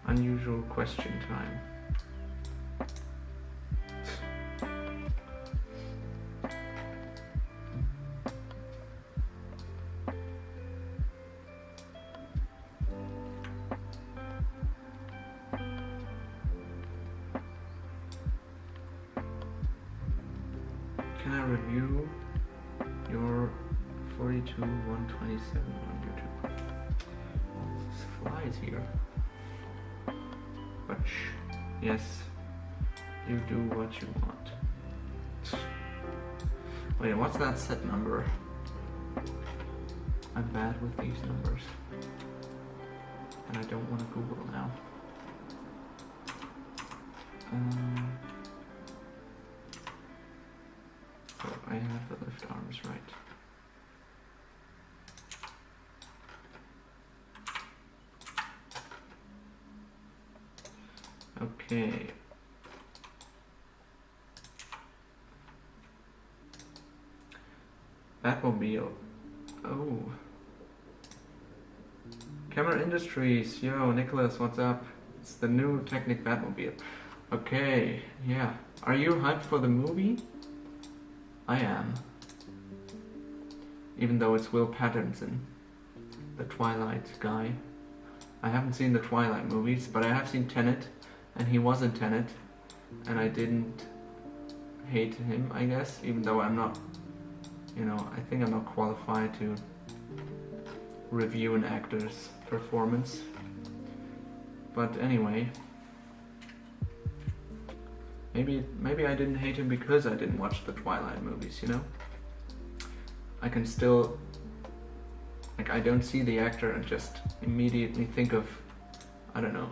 Unusual question time. Can I review your 42-127 on YouTube? This flies here. But yes, you do what you want. Wait, what's that set number? I'm bad with these numbers. And I don't want to Google now. So I have the lift arms right. Okay. Batmobile. Oh. Camera Industries. Yo, Nicholas, what's up? It's the new Technic Batmobile. Okay, yeah. Are you hyped for the movie? I am. Even though it's Will Patterson, the Twilight guy. I haven't seen the Twilight movies, but I have seen Tenet. And he was in Tenet, and I didn't hate him, I guess, even though I'm not, you know, I think I'm not qualified to review an actor's performance. But anyway, maybe I didn't hate him because I didn't watch the Twilight movies, you know? I can still, like, I don't see the actor and just immediately think of, I don't know,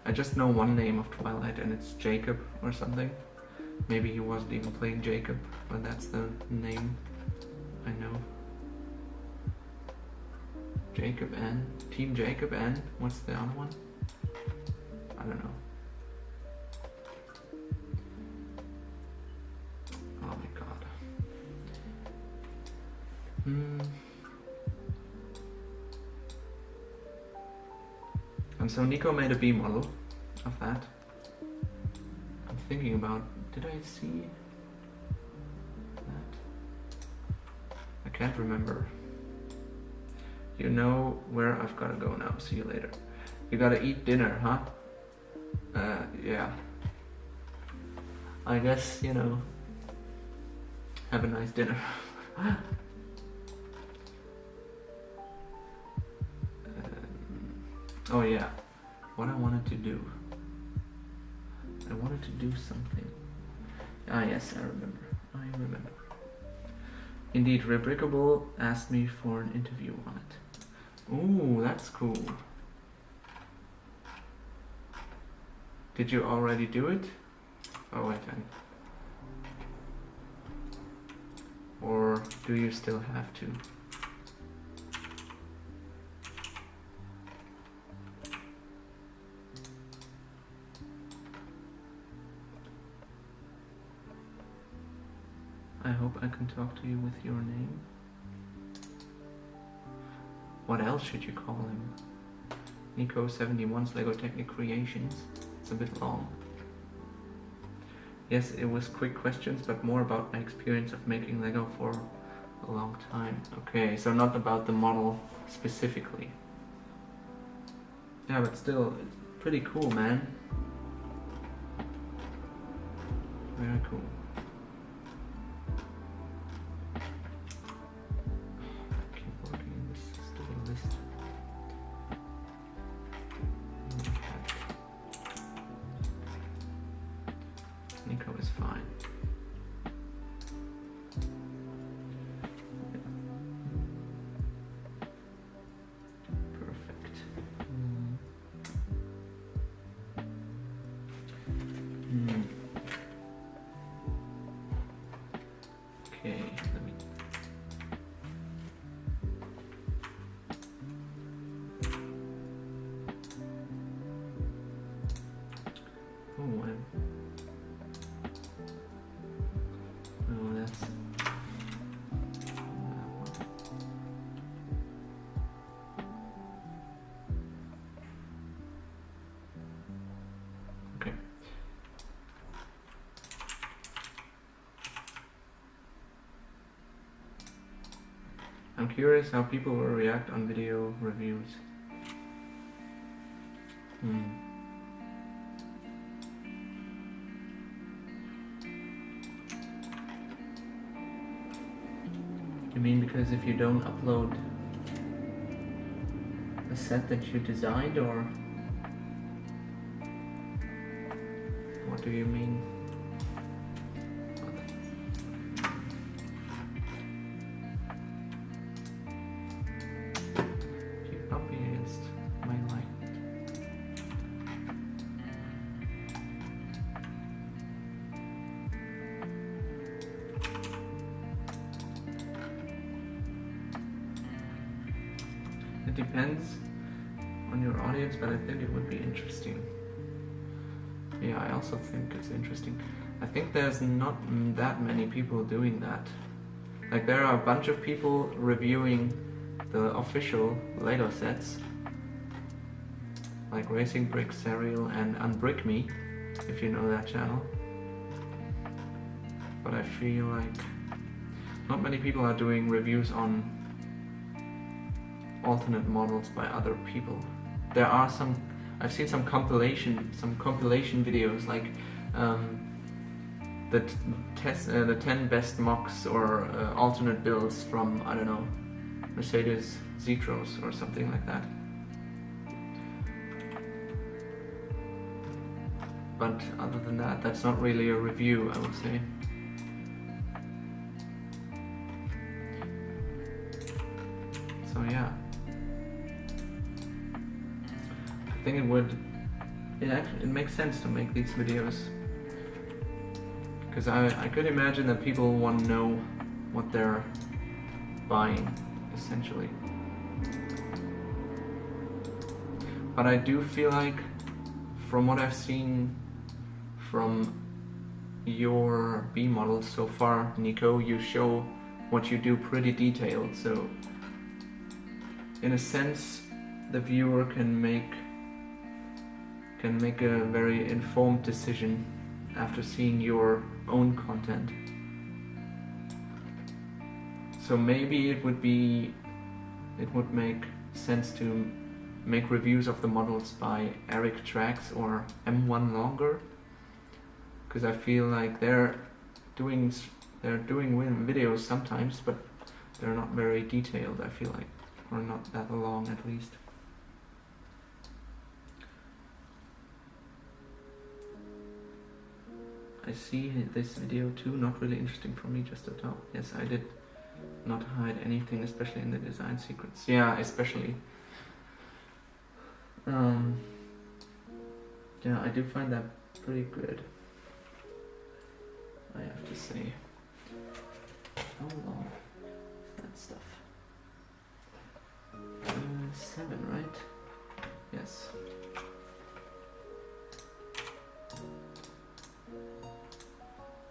I just know one name of Twilight and it's Jacob or something. Maybe he wasn't even playing Jacob, but that's the name I know. Jacob N. Team Jacob N. What's the other one? I don't know. Oh my god. And so Nico made a B model of that. I'm thinking about, did I see that? I can't remember. You know where I've gotta go now. See you later. You gotta eat dinner, huh? Yeah. I guess, you know, have a nice dinner. Oh yeah, what I wanted to do. I wanted to do something. Ah yes, I remember. Indeed, Rebrickable asked me for an interview on it. Ooh, that's cool. Did you already do it? Oh wait, or do you still have to? I hope I can talk to you with your name. What else should you call him? Nico71's Lego Technic Creations. It's a bit long. Yes, it was quick questions, but more about my experience of making Lego for a long time. Okay, so not about the model specifically. Yeah, but still, it's pretty cool, man. Very cool. Keep working in this stupid list. Nico is fine. Perfect. Okay, let me. Oh, oh, that's. Okay. I'm curious how people will react on video reviews. You mean because if you don't upload a set that you designed, or what do you mean? Keep up against my light. It depends on your audience, but I think it would be interesting. Yeah, I also think it's interesting. I think there's not that many people doing that. Like, there are a bunch of people reviewing the official Lego sets, like Racing Brick, Serial, and Unbrick Me, if you know that channel. But I feel like not many people are doing reviews on alternate models by other people. There are some. I've seen some compilation videos, like the 10 best MOCs or alternate builds from, I don't know, Mercedes Zetros or something like that. But other than that, that's not really a review, I would say. So yeah. I think it makes sense to make these videos, because I could imagine that people want to know what they're buying, essentially. But I do feel like, from what I've seen from your B models so far, Nico, you show what you do pretty detailed, so in a sense the viewer can make can make a very informed decision after seeing your own content. So maybe it would make sense to make reviews of the models by Eric Trax or M1 Longer, because I feel like they're doing videos sometimes, but they're not very detailed, I feel like, or not that long at least. I see this video too, not really interesting for me, just a talk. Yes, I did not hide anything, especially in the design secrets. Yeah, especially. Yeah, I do find that pretty good, I have to say. How long is that stuff? 7, right? Yes.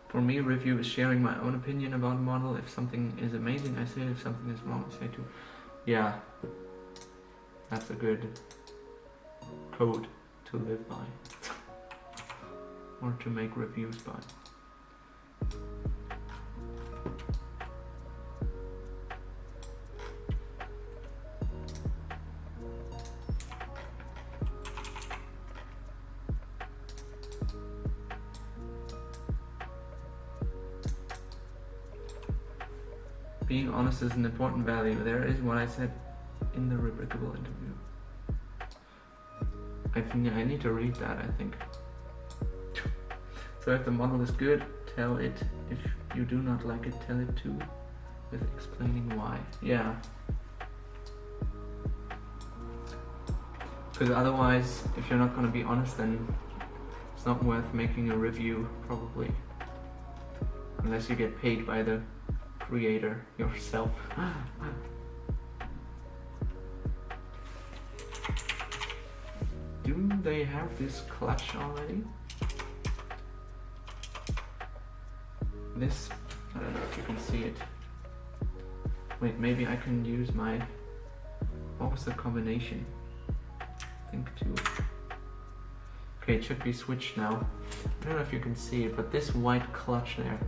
For me, review is sharing my own opinion about a model. If something is amazing, I say it. If something is wrong, I say too. Yeah, that's a good code to live by, or to make reviews by. Being honest is an important value. There is what I said in the Rebrickable interview. I need to read that, I think. So if the model is good, tell it. If you do not like it, tell it too, with explaining why. Yeah. Because otherwise, if you're not going to be honest, then it's not worth making a review, probably. Unless you get paid by the creator yourself. Do they have this clutch already? This, I don't know if you can see it. Wait, maybe I can use my, what was the combination? I think 2. Okay, it should be switched now. I don't know if you can see it, but this white clutch there,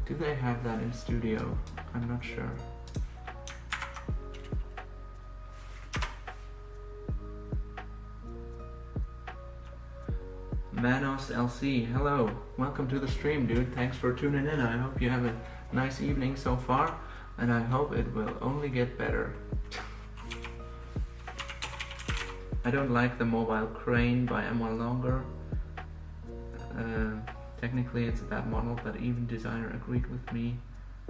do they have that in studio? I'm not sure. Manos LC, hello. Welcome to the stream, dude. Thanks for tuning in. I hope you have a nice evening so far, and I hope it will only get better. I don't like the mobile crane by M1 Longer. Technically it's a bad model, but even designer agreed with me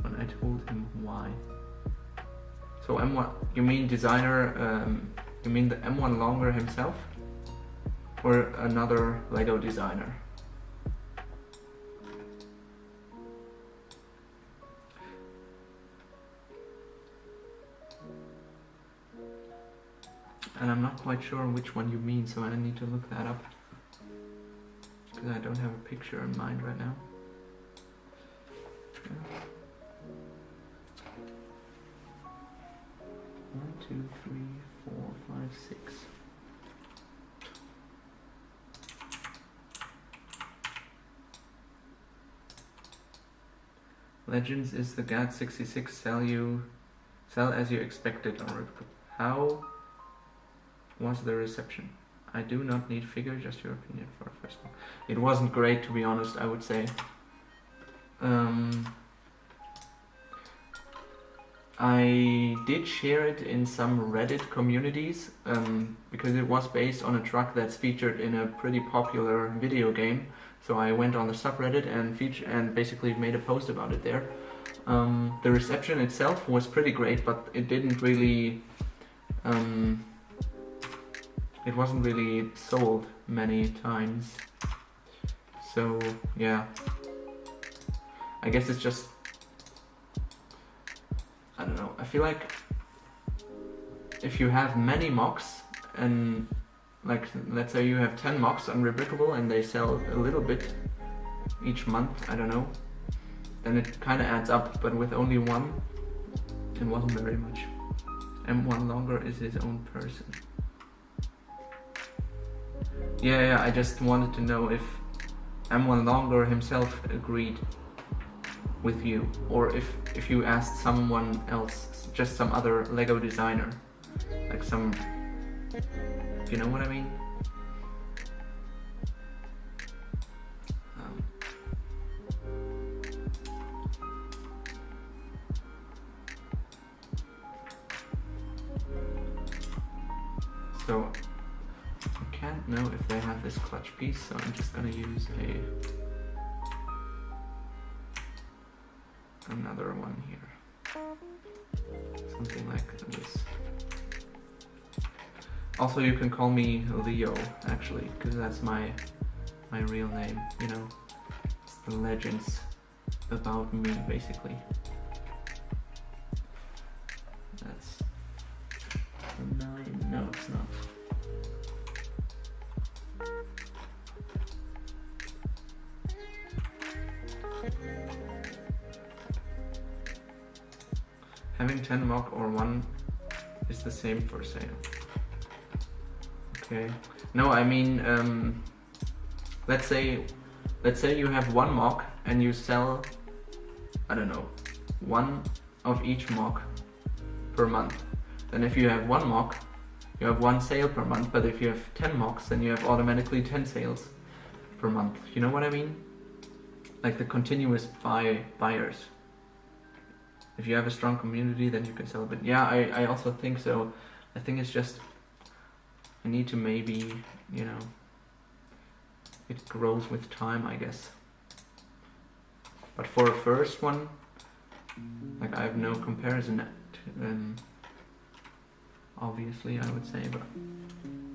when I told him why. So M1, you mean designer, you mean the M1 Longer himself? Or another Lego designer? And I'm not quite sure which one you mean, so I need to look that up, because I don't have a picture in mind right now. 1, 2, 3, 4, 5, 6. Legends is the GAD66 sell as you expected, or how was the reception? I do not need figure, just your opinion for a first one. It wasn't great, to be honest, I would say. I did share it in some Reddit communities, because it was based on a truck that's featured in a pretty popular video game. So I went on the subreddit and basically made a post about it there. The reception itself was pretty great, but it didn't really, it wasn't really sold many times. So yeah, I guess it's just, I don't know, I feel like if you have many MOCs, and like let's say you have 10 MOCs on Rebrickable and they sell a little bit each month, I don't know, then it kind of adds up, but with only one, it wasn't very much. M1 Longer is his own person. Yeah, I just wanted to know if M1 Longer himself agreed with you, or if you asked someone else, just some other Lego designer, like some, you know what I mean? So I can't know if they have this clutch piece, so I'm just gonna use another one here. Something like this. Also, you can call me Leo, actually, because that's my real name, you know. It's the legends about me, basically. That's a 9. No, it's not. Having 10 mock or 1 is the same for sale. Okay. No, I mean, let's say you have 1 mock and you sell, I don't know, 1 of each mock per month. Then if you have 1 mock, you have 1 sale per month, but if you have 10 mocks, then you have automatically 10 sales per month. You know what I mean? Like the continuous buyers. If you have a strong community, then you can sell a bit. Yeah, I also think so. I think it's just, I need to maybe, you know, it grows with time, I guess. But for a first one, like I have no comparison to them. Obviously, I would say, but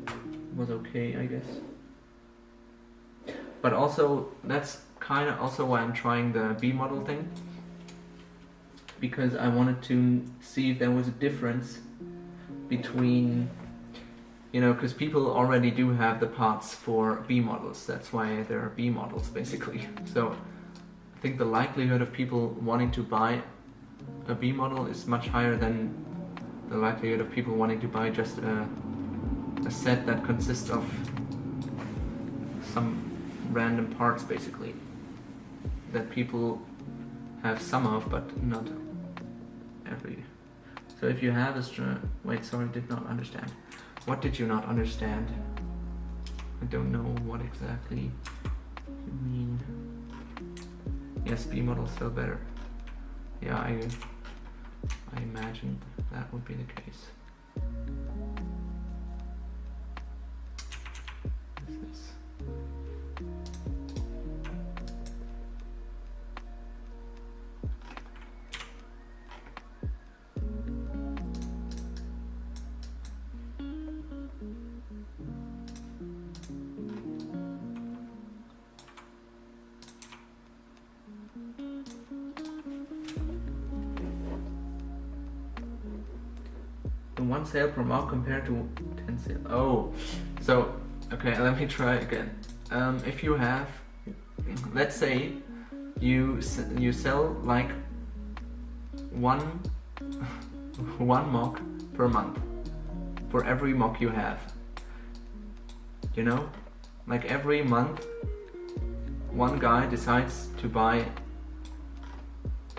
it was okay, I guess. But also, that's kind of also why I'm trying the B model thing. Because I wanted to see if there was a difference between, you know, because people already do have the parts for B models. That's why there are B models, basically. So I think the likelihood of people wanting to buy a B model is much higher than the likelihood of people wanting to buy just a set that consists of some random parts, basically, that people have some of, but not every. So if you have a wait, sorry, did not understand. What did you not understand? I don't know what exactly you mean. Yes, B models sell better. Yeah, I imagined that would be the case. What is this? The 1 sale per month compared to 10 sale. Oh, so okay, let me try again. If you have, let's say you sell like one mock per month for every mock you have. You know, like every month, one guy decides to buy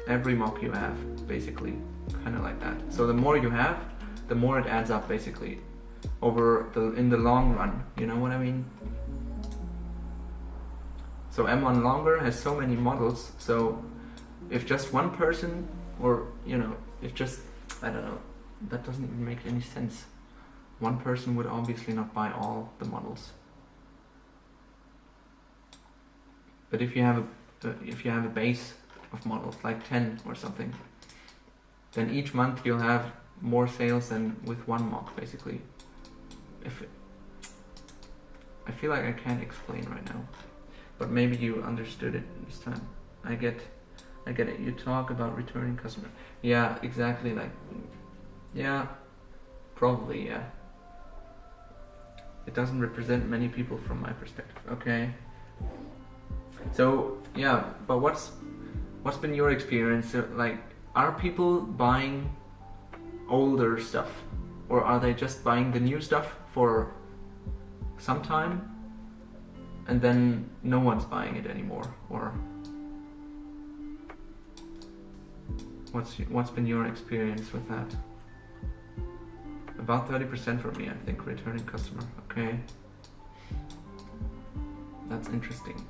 every mock you have, basically, kind of like that. So the more you have, the more it adds up, basically, in the long run. You know what I mean? So M1 Longer has so many models, so if just one person, or you know, if just, I don't know, that doesn't even make any sense. One person would obviously not buy all the models. But if you have a base of models, like 10 or something, then each month you'll have more sales than with 1 mock, basically. I feel like I can't explain right now, but maybe you understood it this time. I get it. You talk about returning customer. Yeah, exactly. Like, yeah, probably, yeah. It doesn't represent many people from my perspective. Okay. So yeah, but what's been your experience? Like, are people buying older stuff, or are they just buying the new stuff for some time and then no one's buying it anymore, or what's been your experience with that? About 30% for me, I think, returning customer. Okay, that's interesting.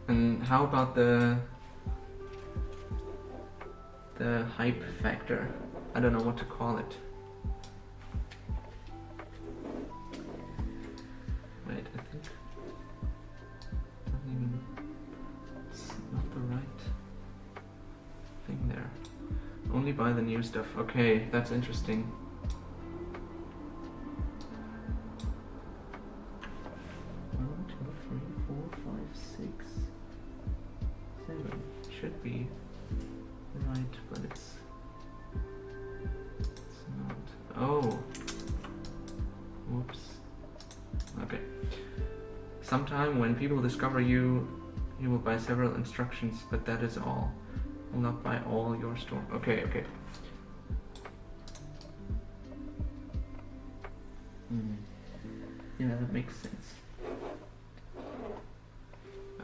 And how about the hype factor? I don't know what to call it. Wait, I think it's not the right thing there. Only buy the new stuff. Okay, that's interesting. One, two, three, four, five, six, 7 should be right, but it's not. Oh, whoops. Okay. Sometime when people discover you, you will buy several instructions, but that is all. Will not buy all your store. Okay, okay. Yeah, that makes sense.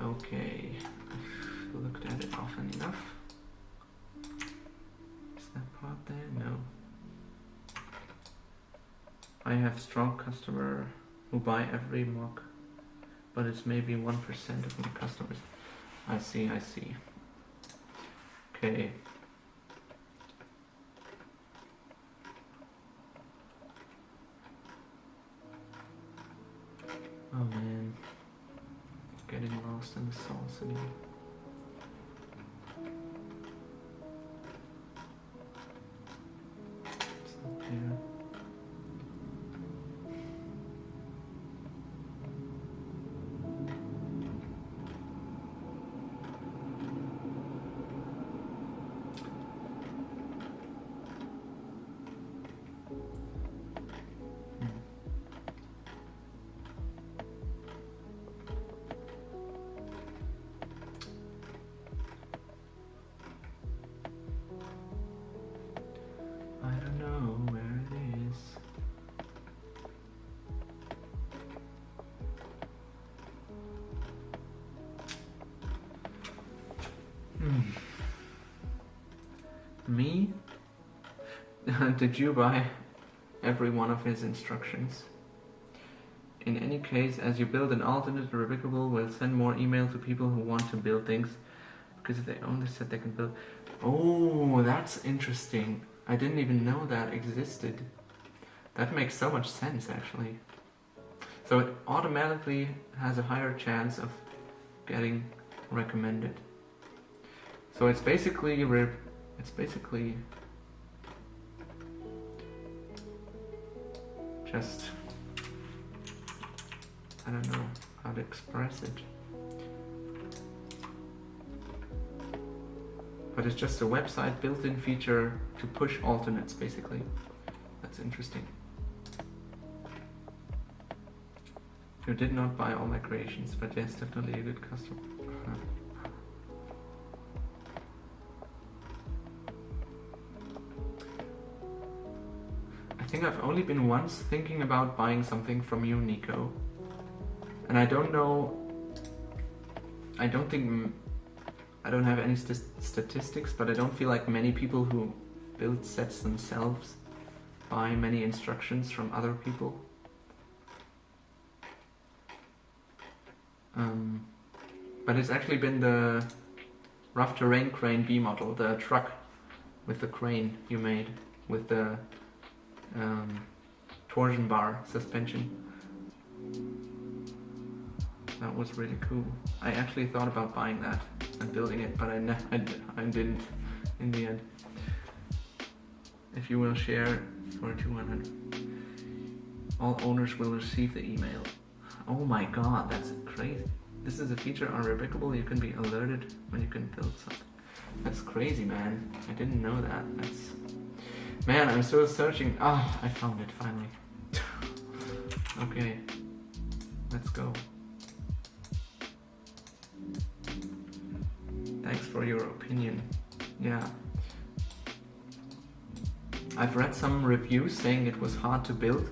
Okay, I've looked at it often enough. Is that part there? No. I have strong customer who buy every mock, but it's maybe 1% of my customers. I see, I see. Okay. Oh man, getting lost in the sauce again. It's not there. I don't know where it is. Me? Did you buy every one of his instructions? In any case, as you build an alternate replicable, we'll send more email to people who want to build things, because if they own the set, they can build. Oh, that's interesting. I didn't even know that existed. That makes so much sense, actually. So it automatically has a higher chance of getting recommended. So it's basically just, I don't know how to express it. But it's just a website built-in feature to push alternates, basically. That's interesting. You did not buy all my creations, but yes, definitely a good customer. I think I've only been once thinking about buying something from you, Nico. And I don't know, I don't have any statistics, but I don't feel like many people who build sets themselves buy many instructions from other people. But it's actually been the rough terrain crane B model, the truck with the crane you made with the torsion bar suspension. That was really cool. I actually thought about buying that and building it, but I didn't in the end. If you will share for 200, all owners will receive the email. Oh my god, that's crazy. This is a feature on Replicable. You can be alerted when you can build something. That's crazy, man. I didn't know that. Man, I'm still searching. Ah, I found it finally. Okay, let's go. Thanks for your opinion. Yeah. I've read some reviews saying it was hard to build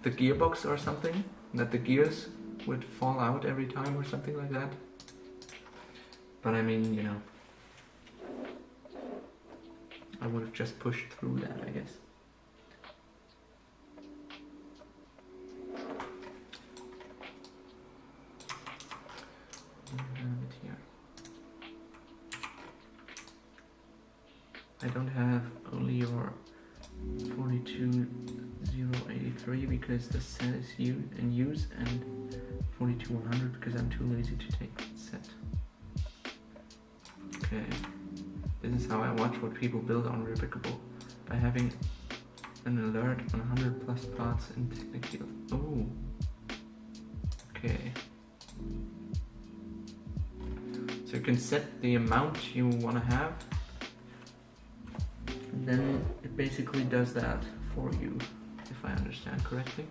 the gearbox or something, that the gears would fall out every time or something like that. But I mean, you know, I would have just pushed through that, I guess. Here. I don't have only your 42083 because the set is in use, and 42100 because I'm too lazy to take that set. Okay, this is how I watch what people build on Rebrickable, by having an alert on 100 plus parts in technical. Oh, okay. So you can set the amount you want to have, and then it basically does that for you, if I understand correctly.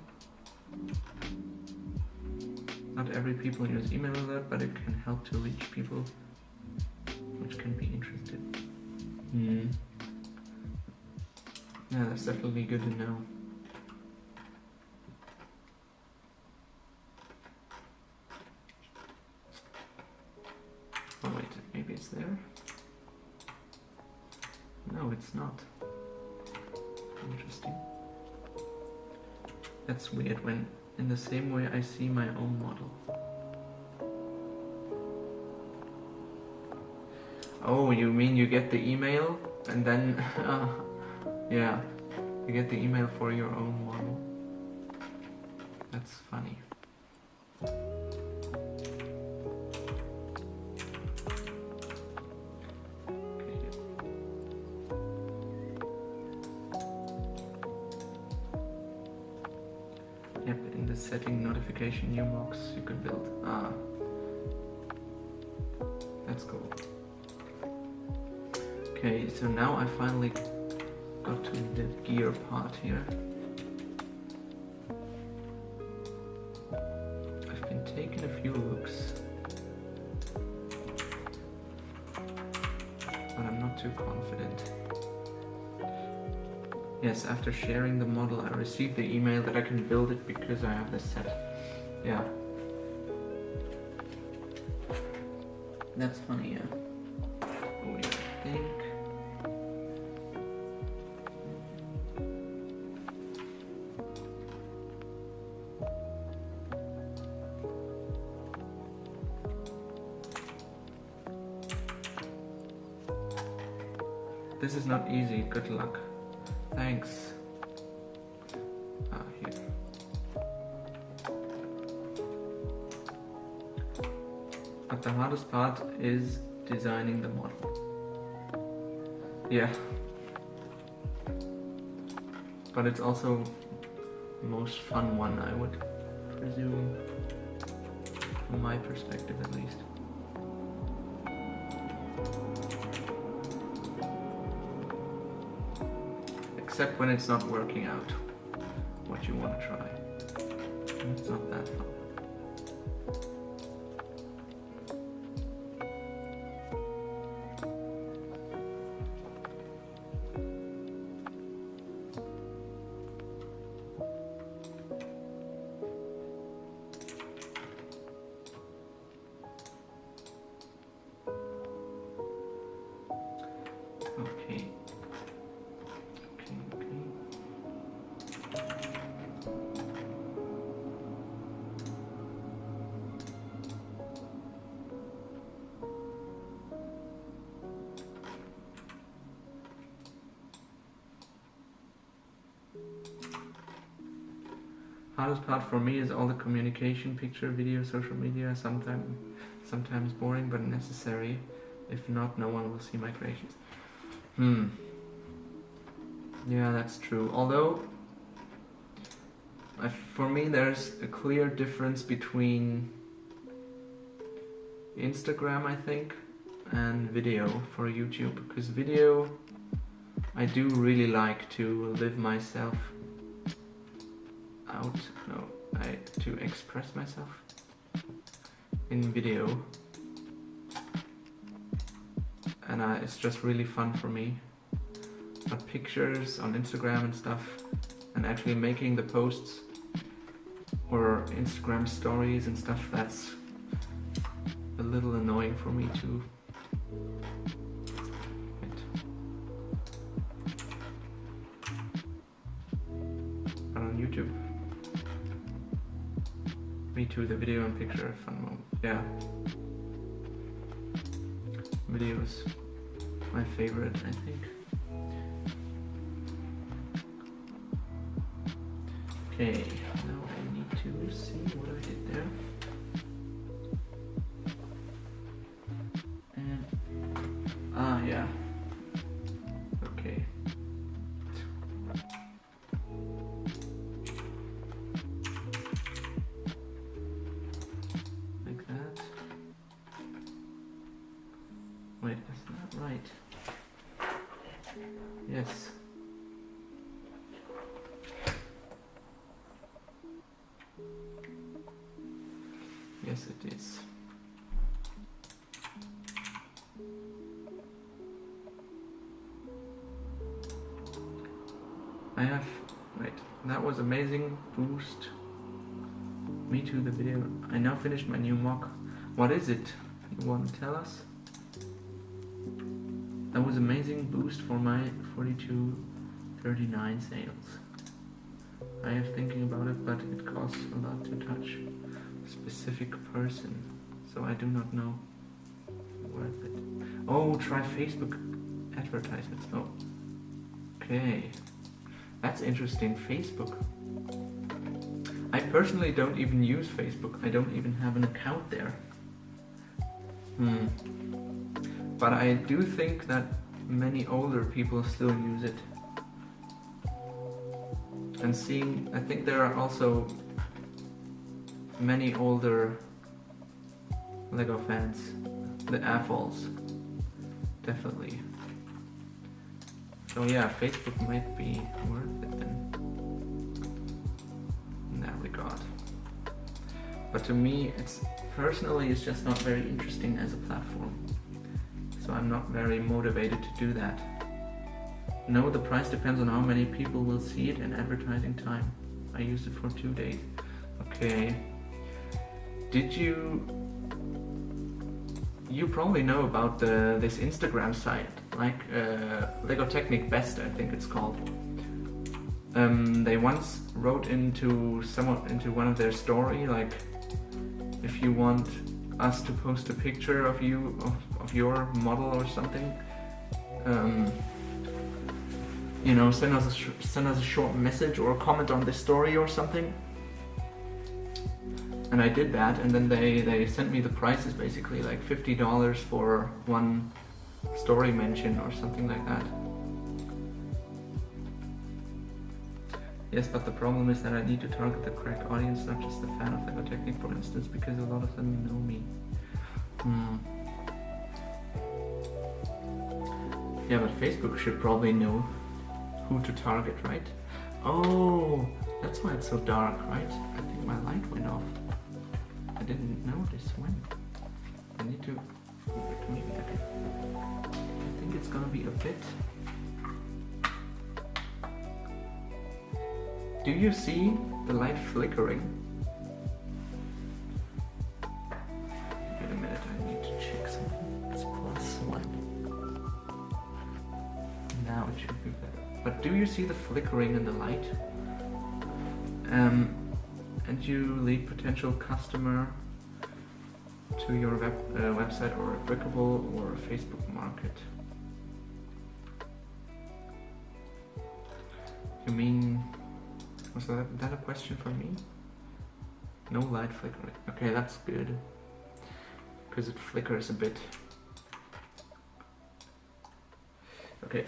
Not every people use email alert, but it can help to reach people which can be interested. Yeah, that's definitely good to know. Oh wait, maybe it's there? No, it's not. Interesting. That's weird, when in the same way I see my own model. Oh, you mean you get the email and then yeah, you get the email for your own model. That's funny. Yep, in the setting notification new MOCs you can build. Ah, that's cool. Okay, so now I finally got to the gear part here. I've been taking a few looks, but I'm not too confident. Yes, after sharing the model, I received the email that I can build it because I have this set. Yeah. That's funny, yeah. Oh, yeah, I think. This is not easy, good luck. Thanks. Here. But the hardest part is designing the model. Yeah. But it's also the most fun one, I would presume. From my perspective, at least. Except when it's not working out what you want to try. It's not that fun. Okay. Hardest part for me is all the communication, picture, video, social media, sometimes boring but necessary. If not, no one will see my creations. Yeah, that's true. Although, for me there's a clear difference between Instagram, I think, and video for YouTube. Because video, I do really like to live myself out, to express myself in video, and it's just really fun for me. But pictures on Instagram and stuff, and actually making the posts, or Instagram stories and stuff, that's a little annoying for me too. But on YouTube, me too, the video and picture fun moment. Yeah. Videos, my favorite, I think. Okay, now I need to see what I did there. And, yeah. Okay. Like that. Wait, is that right? Yes. Yes, it is. I have, wait, that was amazing boost. Me too, the video. I now finished my new mock. What is it? You want to tell us? That was amazing boost for my 4239 sales. I am thinking about it, but it costs a lot to touch a specific person, so I do not know worth it. Oh, try Facebook advertisements. Oh, okay, that's interesting. Facebook. I personally don't even use Facebook. I don't even have an account there. But I do think that many older people still use it. And seeing, I think there are also many older Lego fans, the AFOLs, definitely. So yeah, Facebook might be worth it then, in that regard. But to me, it's just not very interesting as a platform. So I'm not very motivated to do that. No, the price depends on how many people will see it and advertising time. I used it for 2 days. Okay. Did you probably know about this Instagram site, like Lego Technic Best, I think it's called. They once wrote into one of their story, like, if you want us to post a picture of you, of your model or something, you know, send us a short message or a comment on this story or something. And I did that, and then they sent me the prices, basically like $50 for one story mention or something like that. Yes, but the problem is that I need to target the correct audience, not just the fan of Lego Technic, for instance, because a lot of them know me. Yeah, but Facebook should probably know who to target, right? Oh, that's why it's so dark, right? I think my light went off. I didn't notice when. I need to maybe I think it's gonna be a bit. Do you see the light flickering? Wait a minute, I need to check something. It's +1. Now it should be better. But do you see the flickering in the light? And you lead potential customer to your website or a Brickable or a Facebook market. You mean, was that a question for me? No light flickering. Okay, that's good. Because it flickers a bit. Okay.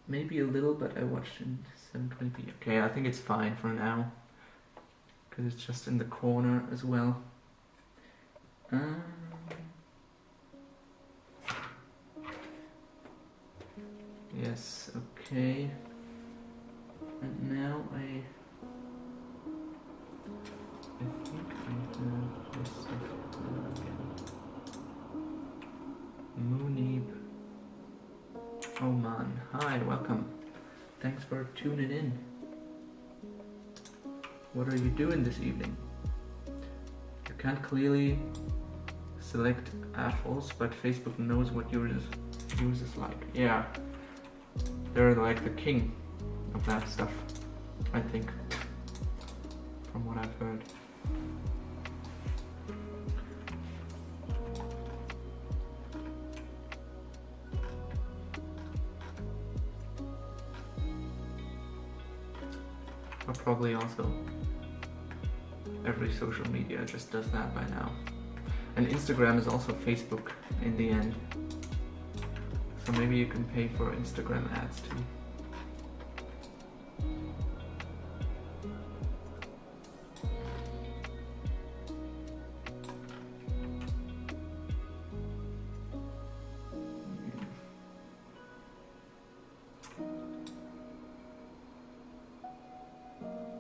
Maybe a little, but I watched in 720p. Okay, I think it's fine for now. Because it's just in the corner as well. Yes, okay. And now I think I have this stuff again. Moonib. Oh man, hi, welcome. Thanks for tuning in. What are you doing this evening? You can't clearly select assholes, but Facebook knows what users like. Yeah, they're like the king of that stuff, I think, from what I've heard. But probably also every social media just does that by now. And Instagram is also Facebook in the end. So maybe you can pay for Instagram ads too.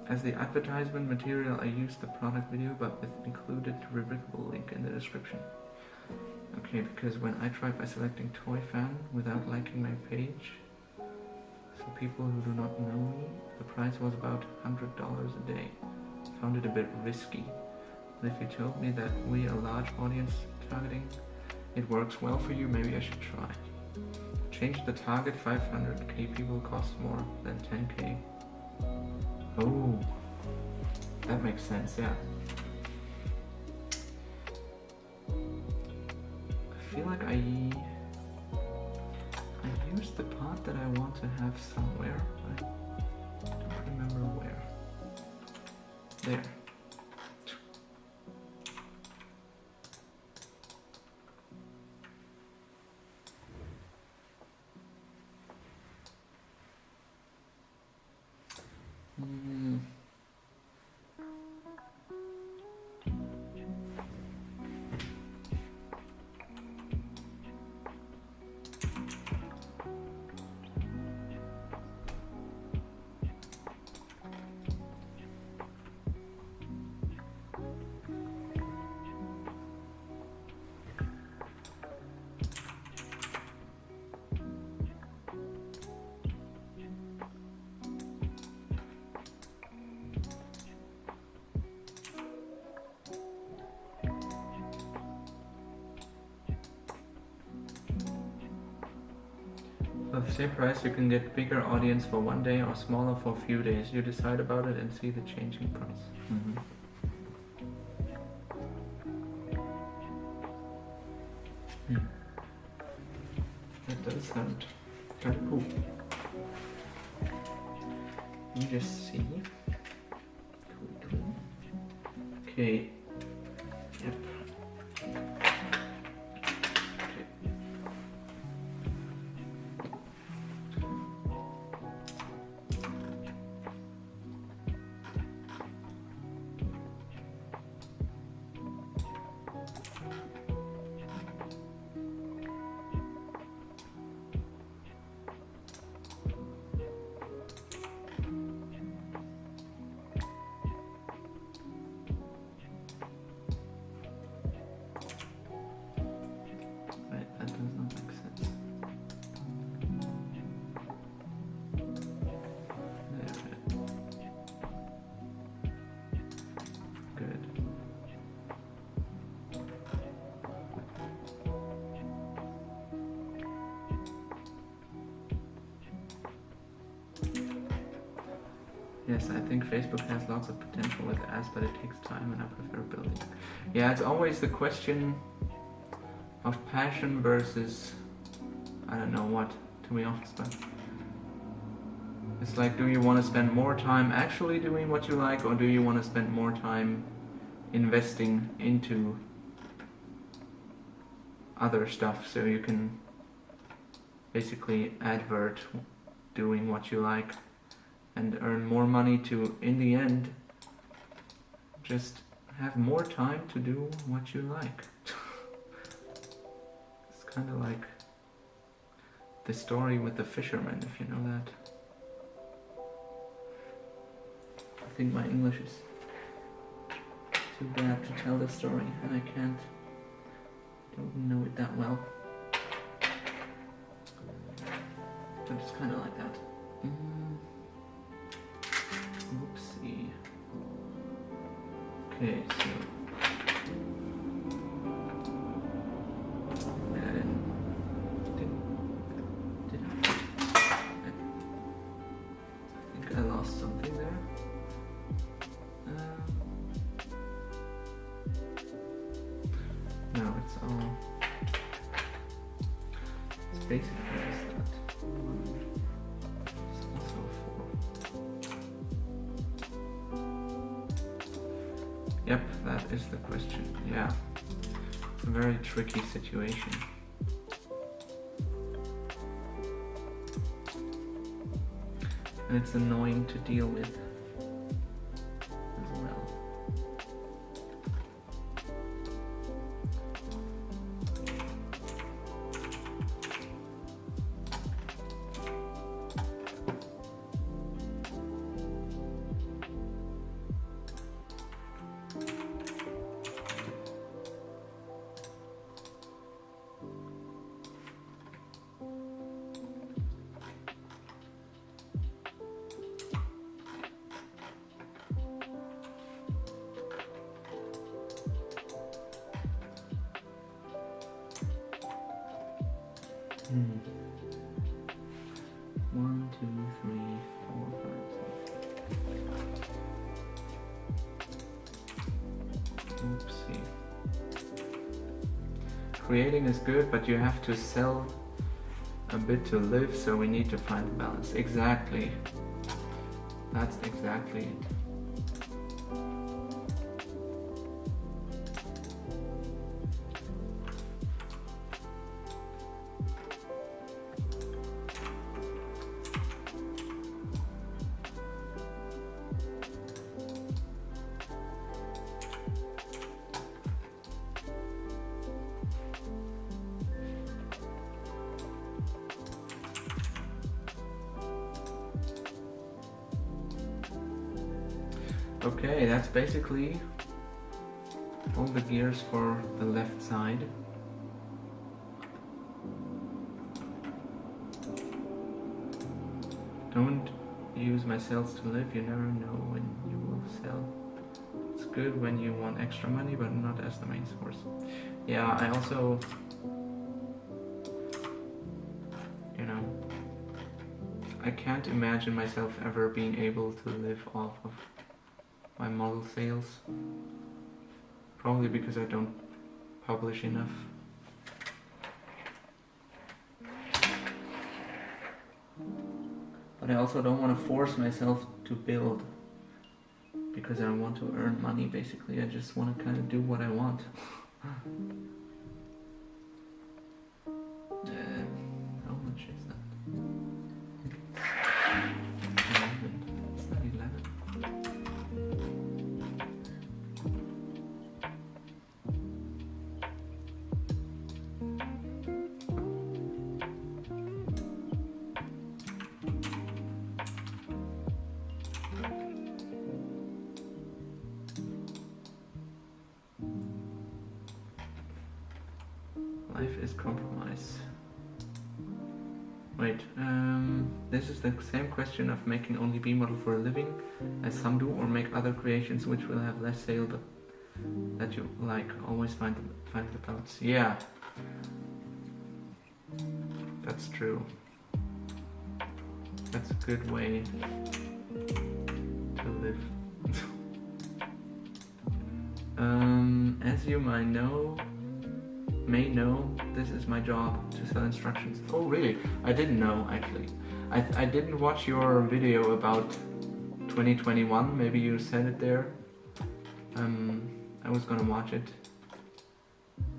As the advertisement material, I used the product video, but with included rebrickable link in the description. Okay, because when I tried by selecting toy fan without liking my page, so people who do not know me, the price was about $100 a day. Found it a bit risky. But if you told me that we are large audience targeting, it works well for you, maybe I should try. Change the target, 500k people cost more than 10k. Oh, that makes sense, yeah. I feel like I used the part that I want to have somewhere, but I don't remember where. There. For the same price, you can get bigger audience for one day or smaller for a few days. You decide about it and see the changing price. Mm-hmm. That does sound kind of cool. Let me just see. Cool. Okay. Yep. Yes, I think Facebook has lots of potential with ads, but it takes time and I prefer building. Yeah, it's always the question of passion versus, I don't know what, to be honest, but it's like, do you want to spend more time actually doing what you like, or do you want to spend more time investing into other stuff so you can basically advert doing what you like and earn more money to, in the end, just have more time to do what you like. It's kind of like the story with the fisherman, if you know that. I think my English is too bad to tell the story, and I don't know it that well. But it's kind of like that. Oopsie. Okay, so I think I lost something there. No, it's all. It's basically just that. It's also a 4. Yep, that is the question. Yeah, it's a very tricky situation. And it's annoying to deal with as well. One, two, three, four, five, six. Oopsie. Creating is good, but you have to sell a bit to live, so we need to find the balance. Exactly. That's exactly it. Okay, that's basically all the gears for the left side. Don't use my sales to live, you never know when you will sell. It's good when you want extra money, but not as the main source. Yeah, I also, you know, I can't imagine myself ever being able to live off of my model sales. Probably because I don't publish enough. But I also don't want to force myself to build because I want to earn money basically. I just want to kind of do what I want. How much is that? 11. It's not 11. Life is compromise. Wait, this is the same question of making only B model for a living, as some do, or make other creations which will have less sale, but that you like. Always find the balance. Yeah, that's true. That's a good way to live. As you may know, this is my job to sell instructions. Oh really? I didn't know actually. I didn't watch your video about 2021, maybe you said it there. I was gonna watch it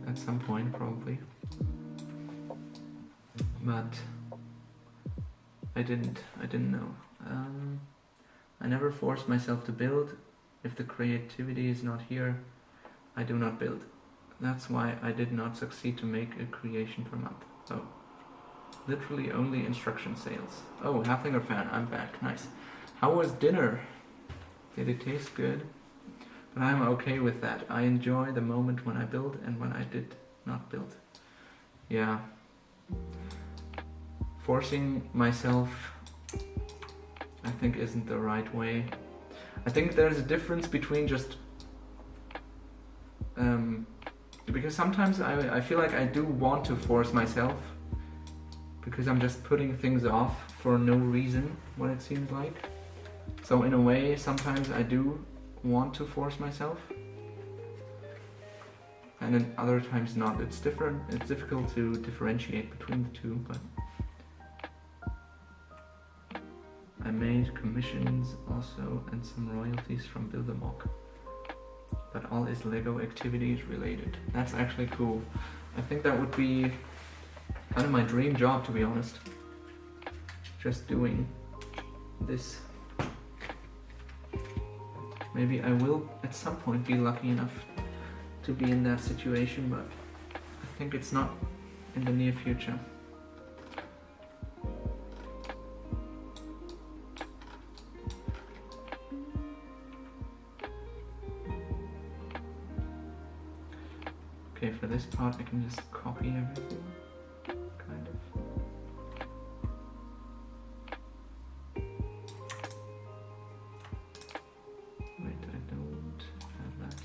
at some point probably. But I didn't know. I never force myself to build. If the creativity is not here, I do not build. That's why I did not succeed to make a creation per month. Oh, literally only instruction sales. Oh, Halflinger fan, I'm back. Nice. How was dinner? Did it taste good? But I'm okay with that. I enjoy the moment when I build and when I did not build. Yeah. Forcing myself, I think, isn't the right way. I think there's a difference between just Because sometimes I feel like I do want to force myself, because I'm just putting things off for no reason, what it seems like. So in a way, sometimes I do want to force myself, and then other times not. It's different. It's difficult to differentiate between the two, but I made commissions also and some royalties from Build a Mock, but all is Lego activities related. That's actually cool. I think that would be kind of my dream job, to be honest. Just doing this. Maybe I will at some point be lucky enough to be in that situation, but I think it's not in the near future. Okay, for this part I can just copy everything, kind of. Wait, I don't have that.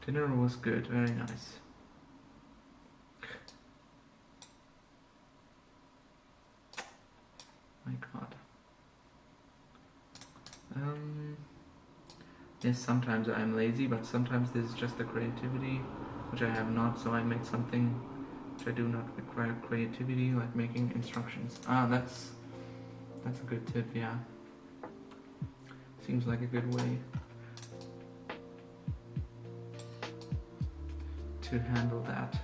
Dinner was good, very nice. My god. Yes, sometimes I'm lazy, but sometimes this is just the creativity, which I have not, so I made something which I do not require creativity, like making instructions. Ah, that's a good tip, yeah. Seems like a good way to handle that.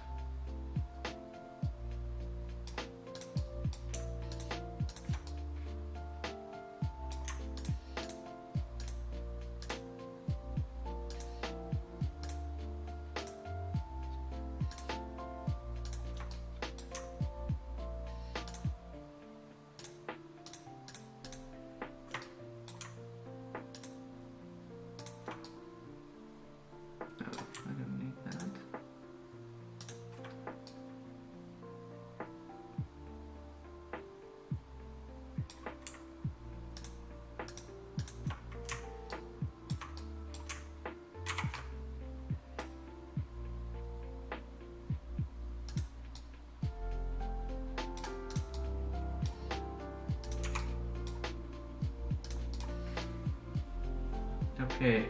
Okay.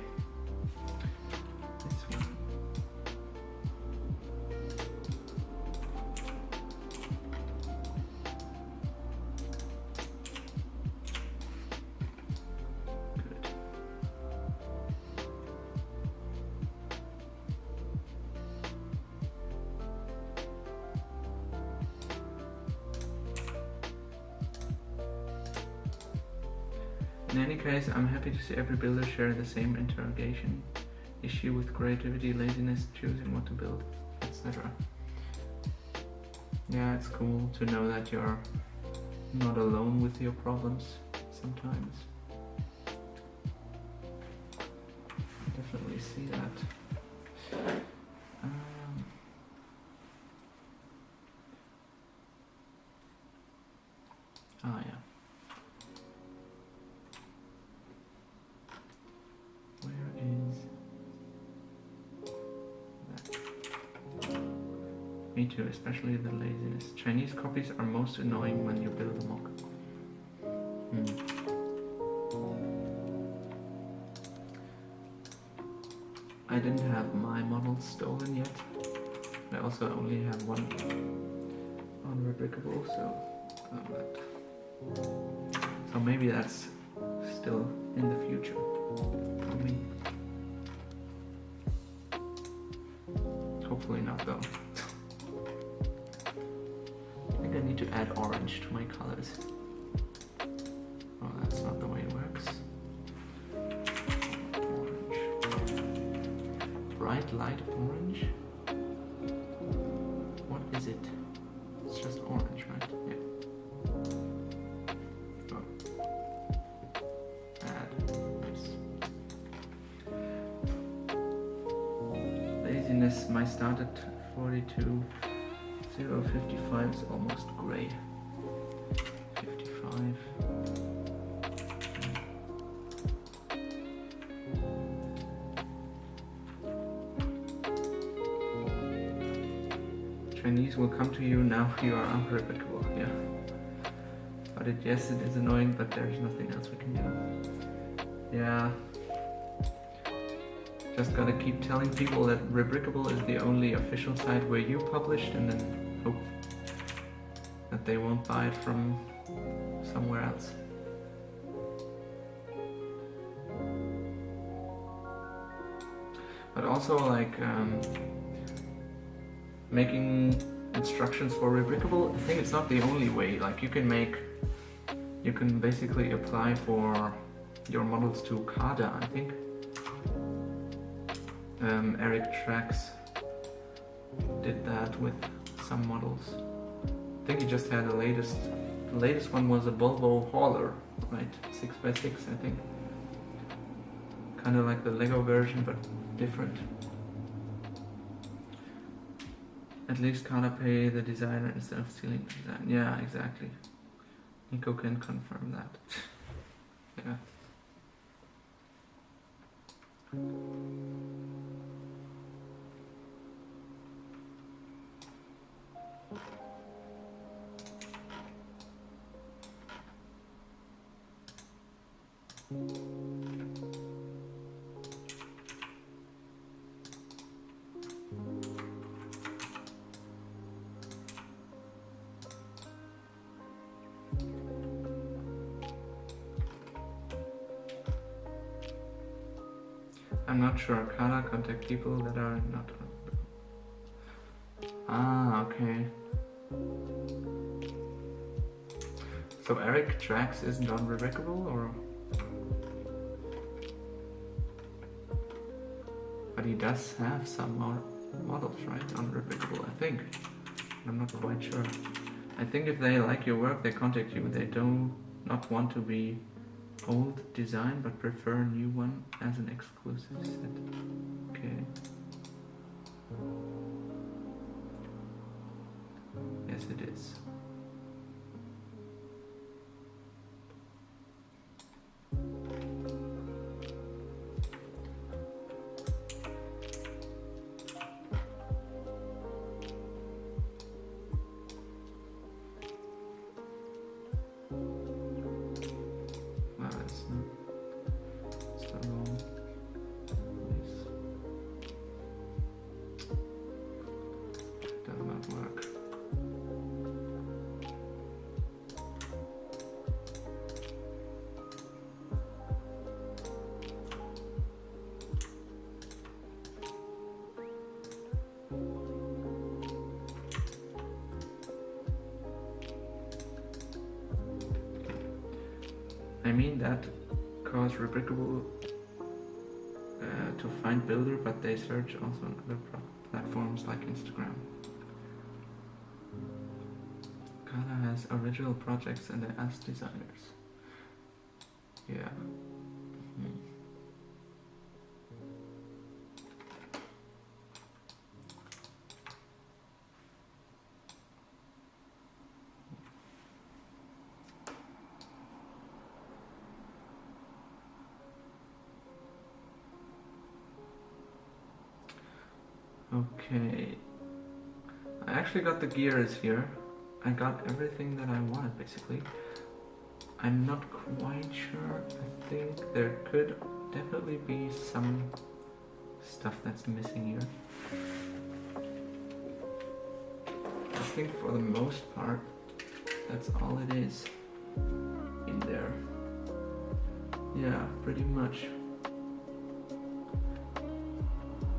This one. Good. In any case, I'm happy to see every builder share the same interrogation issue with creativity, laziness, choosing what to build, etc. Yeah, it's cool to know that you're not alone with your problems sometimes. Definitely see that. Oh yeah. Where is that? Me too, especially the laziness. Chinese copies are most annoying when you build a mock. I didn't have my models stolen yet. I also only have one unreplicable, so maybe that's still in the future for me. Hopefully not though. I think I need to add orange to my colors. Oh, that's not the way it works. Orange. Bright light orange? What is it? It's just orange, right? Yeah. goodness, my start at 42,055 is almost grey. 55. Chinese will come to you now you are unpredictable, yeah. But yes, it is annoying, but there's nothing else we can do. Yeah. Just gotta keep telling people that Rebrickable is the only official site where you published, and then hope that they won't buy it from somewhere else. But also like making instructions for Rebrickable, I think it's not the only way. Like you can basically apply for your models to CADA, I think. Eric Trax did that with some models. I think he just had the latest one was a Volvo hauler, right? 6x6, I think. Kind of like the Lego version, but different. At least CADA pay the designer instead of stealing the design. Yeah, exactly. Nico can confirm that. Yeah. I'm not sure. CADA contact people that are not. Ah, okay. So Eric Trax isn't on Rebrickable, or? But he does have some more models, right, on Rebrickable, I think. I'm not quite sure. I think if they like your work, they contact you. They do not want to be old design, but prefer a new one as an exclusive set. Okay. Yes, it is. I mean that caused Rebrickable to find builder, but they search also on other platforms like Instagram. CADA has original projects and they ask designers. Yeah. Okay, I actually got the gears here. I got everything that I wanted basically. I'm not quite sure. I think there could definitely be some stuff that's missing here. I think for the most part, that's all it is in there. Yeah, pretty much.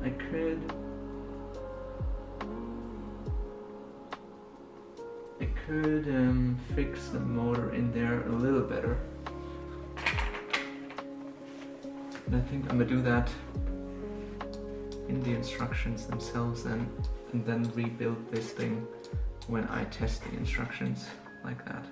I could fix the motor in there a little better. And I think I'm gonna do that in the instructions themselves and then rebuild this thing when I test the instructions like that.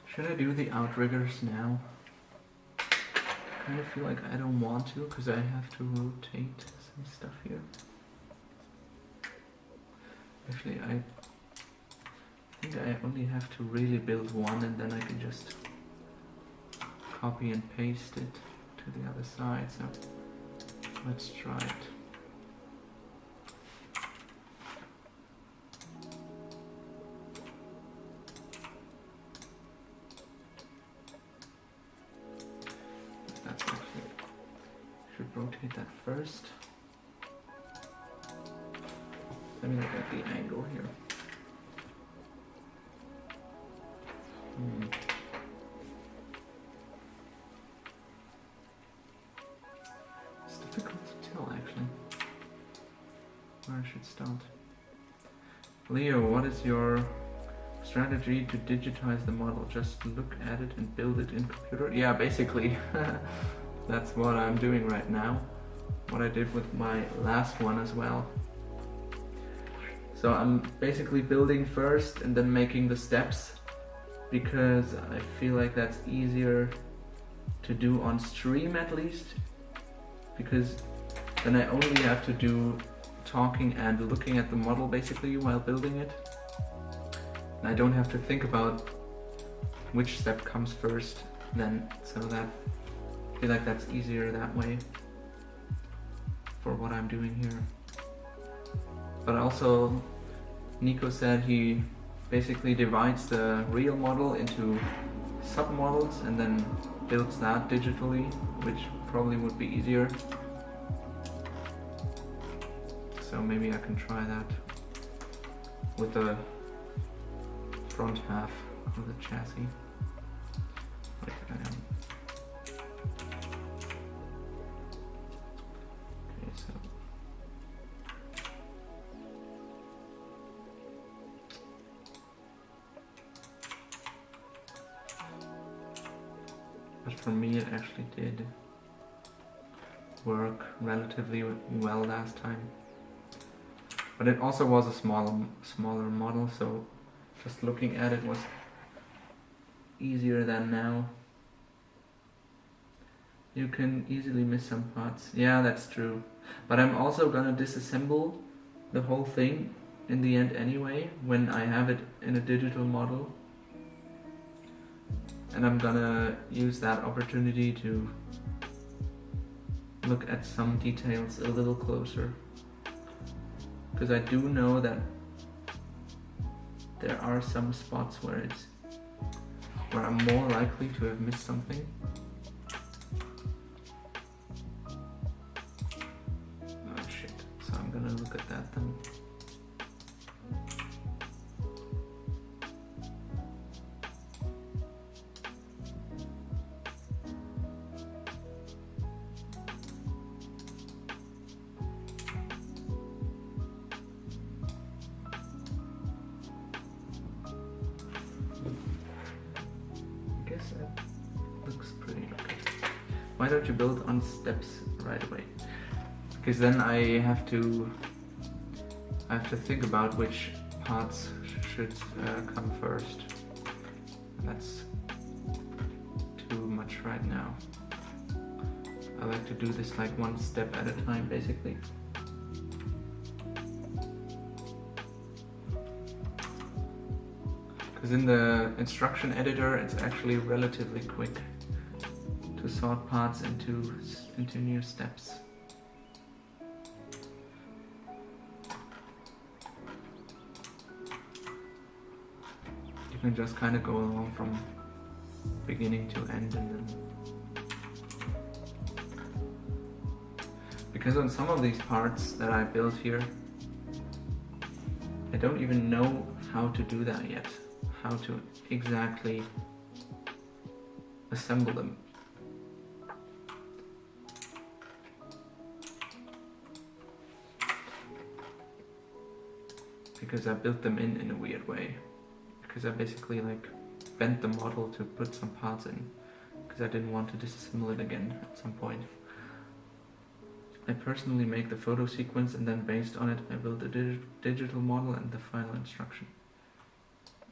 Should I do the outriggers now? I kind of feel like I don't want to because I have to rotate some stuff here. Actually, I think I only have to really build one and then I can just copy and paste it to the other side. So let's try it. Rotate that first. Let me look at the angle here. It's difficult to tell actually where I should start. Leo, what is your strategy to digitize the model? Just look at it and build it in computer? Yeah, basically. That's what I'm doing right now. What I did with my last one as well. So I'm basically building first and then making the steps because I feel like that's easier to do on stream at least, because then I only have to do talking and looking at the model basically while building it. And I don't have to think about which step comes first then, so that I feel like that's easier that way for what I'm doing here. But also, Nico said he basically divides the real model into sub-models and then builds that digitally, which probably would be easier. So maybe I can try that with the front half of the chassis. But for me it actually did work relatively well last time. But it also was a smaller model, so just looking at it was easier than now. You can easily miss some parts. Yeah, that's true. But I'm also gonna disassemble the whole thing in the end anyway, when I have it in a digital model. And I'm gonna use that opportunity to look at some details a little closer. Because I do know that there are some spots where I'm more likely to have missed something. Oh shit, so I'm gonna look at that then. Why don't you build on steps right away? Because then I have to think about which parts should come first. That's too much right now. I like to do this like one step at a time basically. Because in the instruction editor it's actually relatively quick to sort parts into new steps. You can just kind of go along from beginning to end and then. Because on some of these parts that I built here, I don't even know how to do that yet. How to exactly assemble them. Because I built them in a weird way. Because I basically like bent the model to put some parts in. because I didn't want to disassemble it again at some point. I personally make the photo sequence and then based on it I build a digital model and the final instruction.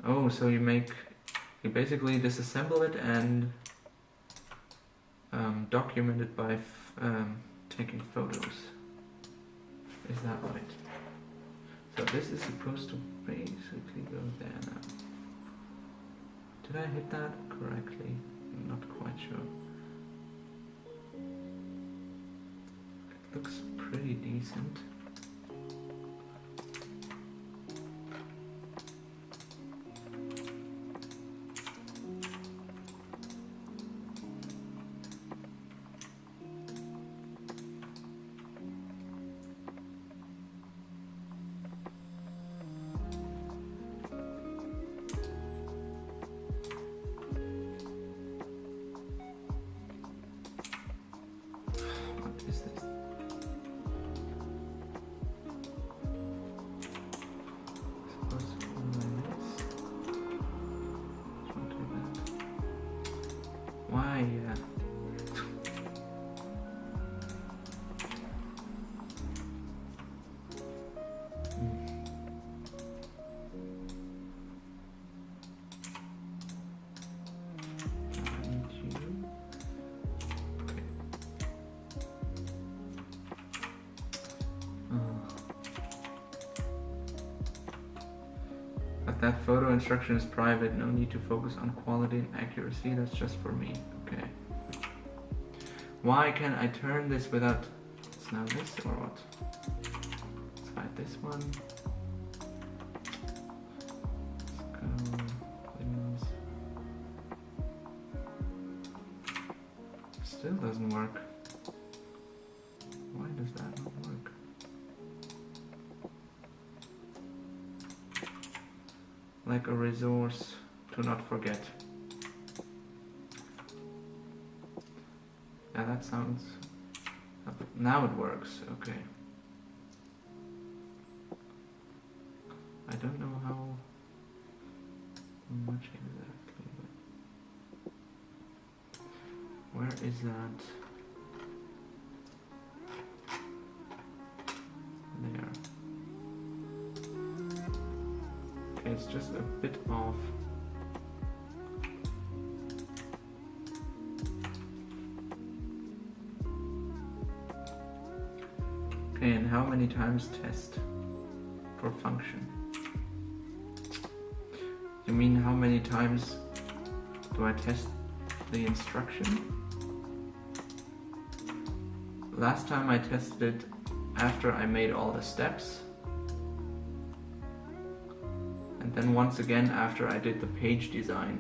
Oh, so you basically disassemble it and document it by taking photos. Is that right? So this is supposed to basically go there now. Did I hit that correctly? I'm not quite sure. It looks pretty decent. Why? But that photo instruction is private, no need to focus on quality and accuracy, that's just for me. Okay. Why can I turn this without... It's now this or what? Let's hide this one. Let's go... Windows. Still doesn't work. Why does that not work? Like a resource to not forget. Yeah, that sounds... Now it works, okay. I don't know how much exactly, but... Where is that? There. Okay, it's just a bit off. Okay, and how many times test for function? You mean how many times do I test the instruction? Last time I tested it after I made all the steps. And then once again after I did the page design.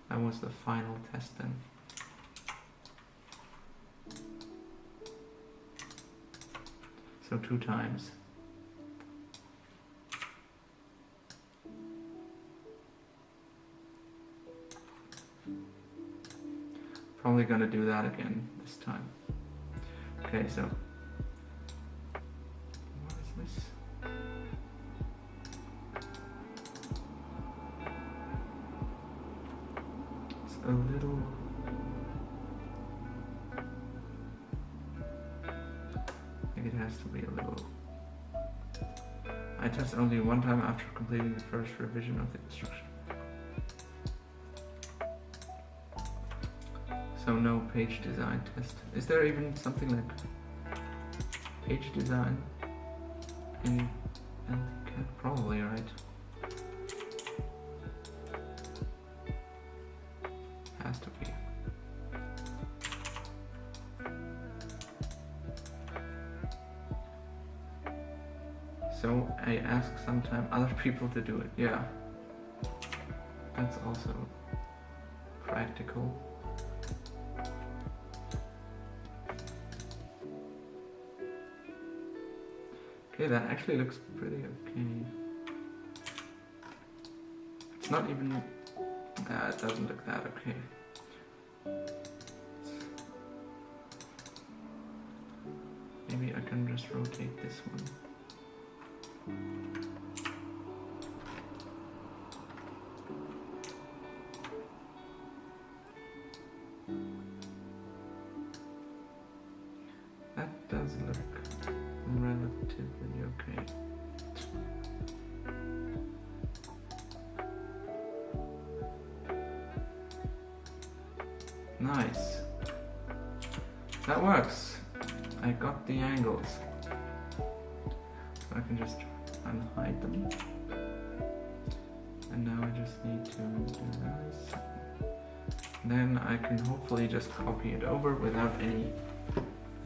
That was the final test then. So 2 times. Probably gonna do that again this time. Okay, so what is this? It's a little... It has to be a little... I test only 1 time after completing the first revision of the instruction. So no page design test. Is there even something like page design in LCAD? Probably, right? Has to be. So I ask sometimes other people to do it. Yeah, that's also practical. Okay, that actually looks pretty okay. It's not even... it doesn't look that okay. Maybe I can just rotate this one. That does look relatively okay. Nice. That works. I got the angles. So I can just unhide them. And now I just need to do this. Then I can hopefully just copy it over without any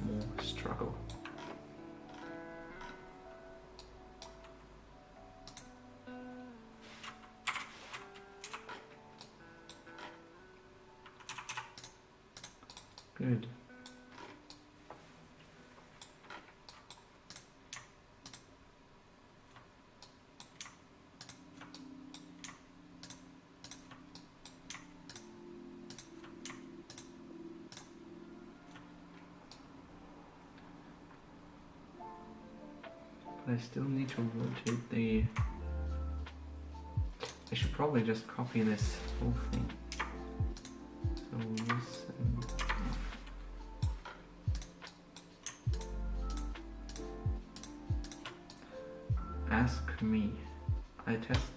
more struggle. Good. But I still need to rotate the... I should probably just copy this whole thing. So this and... Ask me. I test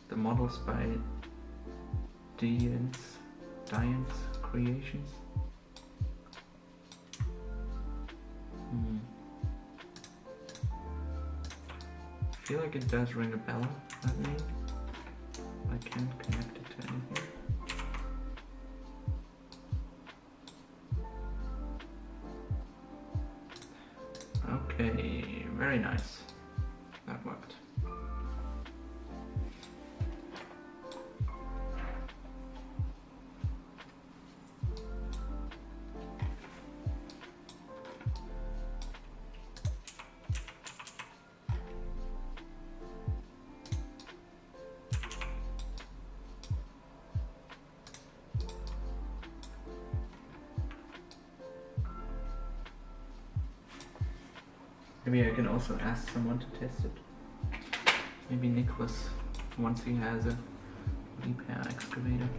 the models by Dian's Creations. I feel like it does ring a bell, that name. I can't connect it to anything. Okay, very nice. That worked. Maybe I can also ask someone to test it. Maybe Nicholas, once he has a repair excavator.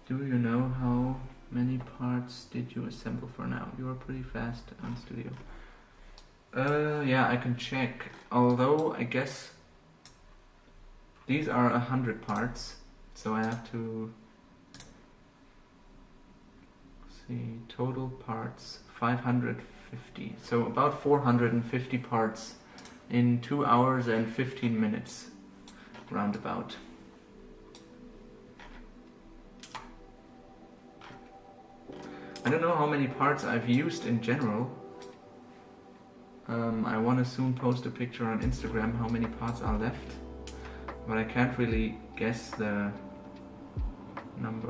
Do you know how many parts did you assemble for now? You are pretty fast on studio. Yeah, I can check. Although I guess these are 100 parts, so I have to see total parts 550. So about 450 parts in 2 hours and 15 minutes, roundabout. I don't know how many parts I've used in general. I want to soon post a picture on Instagram how many parts are left, but I can't really guess the number.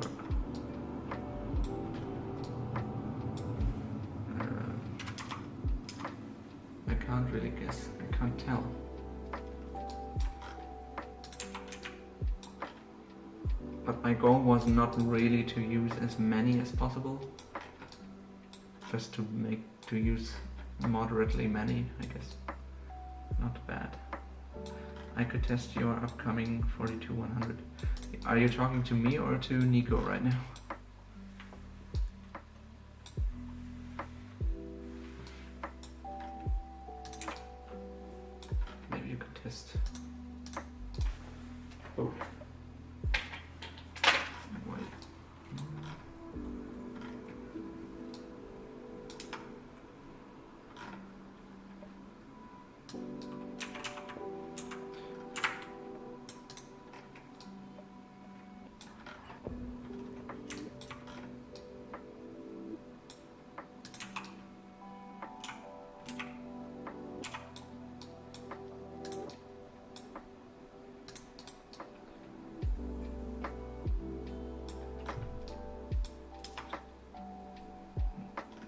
I can't really guess, I can't tell. But my goal was not really to use as many as possible. Just to use moderately many, I guess. Not bad. I could test your upcoming 42-100. Are you talking to me or to Nico right now? Maybe you could test. Oh.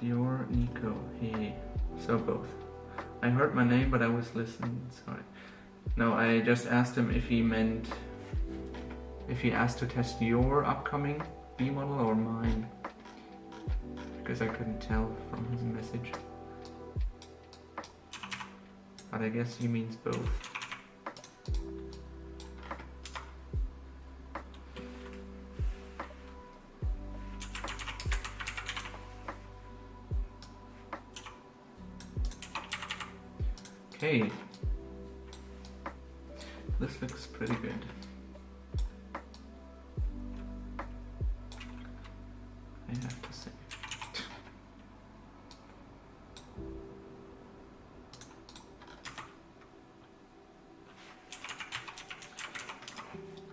Your Nico, hey. So both. I heard my name, but I was listening, sorry. No, I just asked him if he meant if he asked to test your upcoming B model or mine, because I couldn't tell from his message. But I guess he means both. Okay, this looks pretty good. I have to say.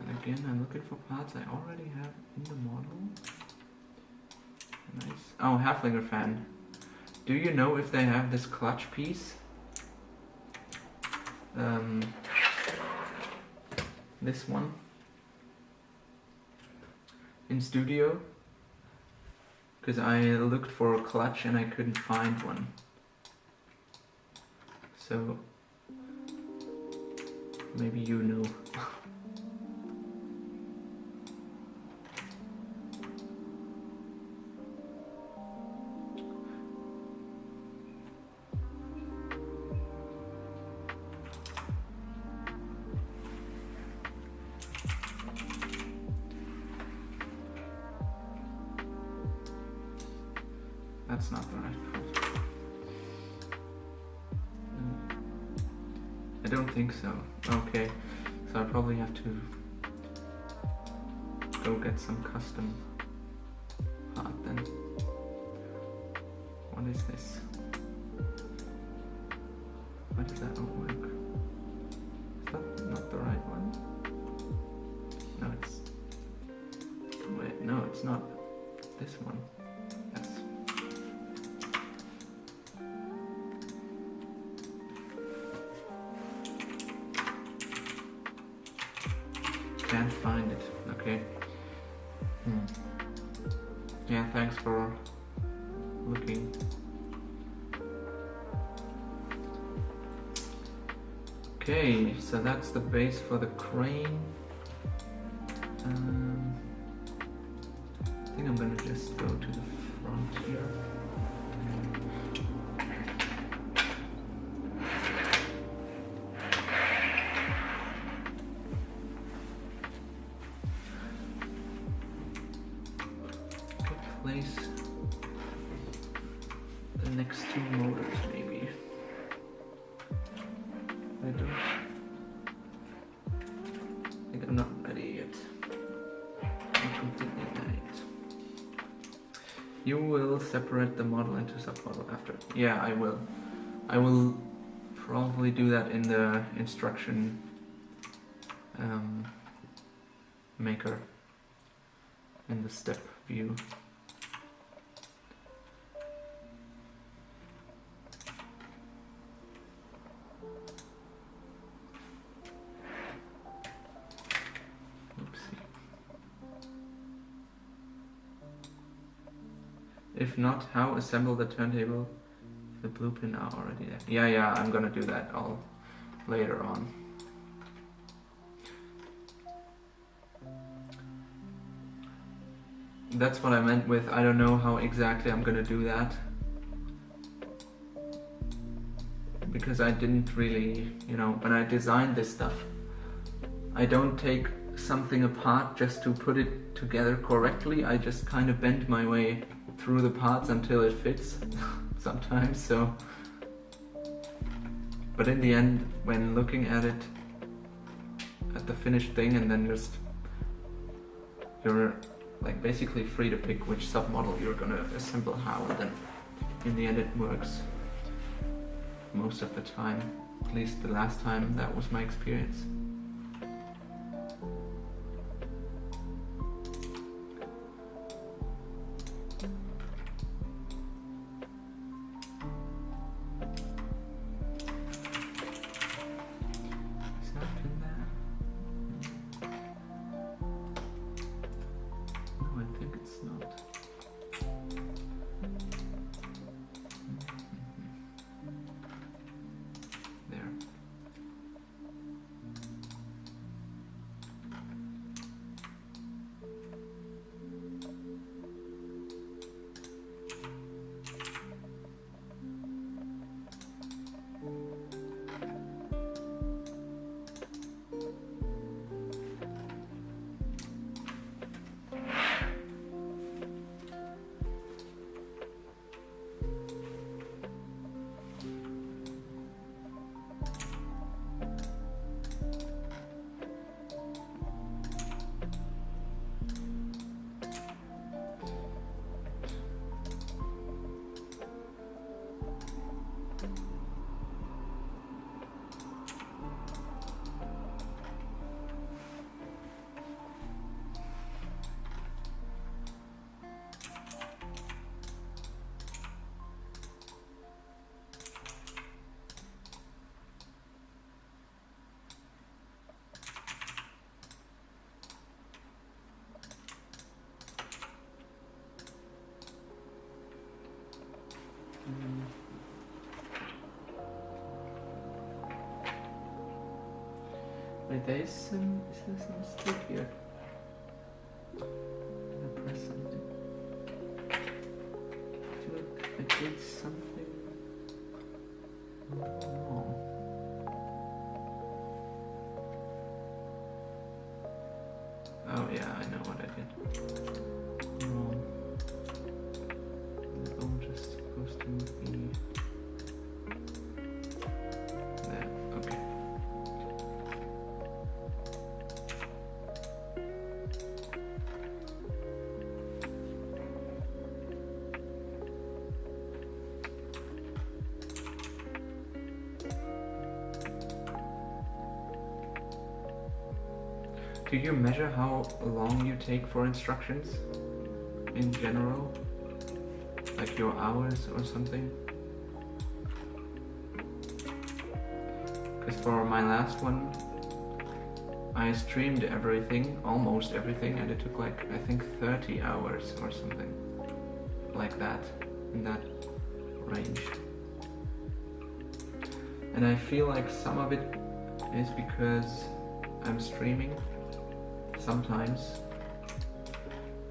And again, I'm looking for parts I already have in the model. Nice. Oh, Halflinger fan. Do you know if they have this clutch piece? This one in studio, because I looked for a clutch and I couldn't find one, so maybe you know. That's not the right code. I don't think so. Okay, so I probably have to go get some custom part then. What is this? Why does that not work? Is that not the right one? No, it's... Wait, no, it's not this one. Yes. Can't find it. Okay. Yeah, thanks for looking. Okay, so that's the base for the crane. I think I'm gonna just go to the front here. Place the next two motors, maybe. I don't think I'm not ready yet. Not completely ready yet. You will separate the model into submodel after. Yeah, I will. I will probably do that in the instruction maker in the step view. If not, how assemble the turntable if the blue pin are already there? Yeah, I'm gonna do that all later on. That's what I meant with I don't know how exactly I'm gonna do that. Because I didn't really, you know, when I designed this stuff, I don't take something apart just to put it together correctly. I just kind of bend my way through the parts until it fits sometimes, so. But in the end, when looking at it, at the finished thing, and then just, you're like basically free to pick which submodel you're gonna assemble how, and then in the end it works most of the time. At least the last time that was my experience. Wait, is there some mistake here? Did I press something? I did something wrong. Oh yeah, I know what I did. Wrong. It's all just supposed to be there. Okay. Do you measure how long you take for instructions in general? Like your hours or something? Because for my last one, I streamed everything, almost everything, and it took like, I think 30 hours or something. Like that, in that range. And I feel like some of it is because I'm streaming. Sometimes.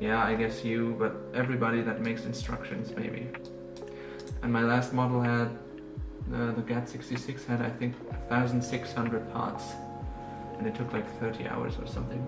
Yeah, I guess you, but everybody that makes instructions maybe. And my last model had, the GAT66 had I think 1,600 parts. And it took like 30 hours or something.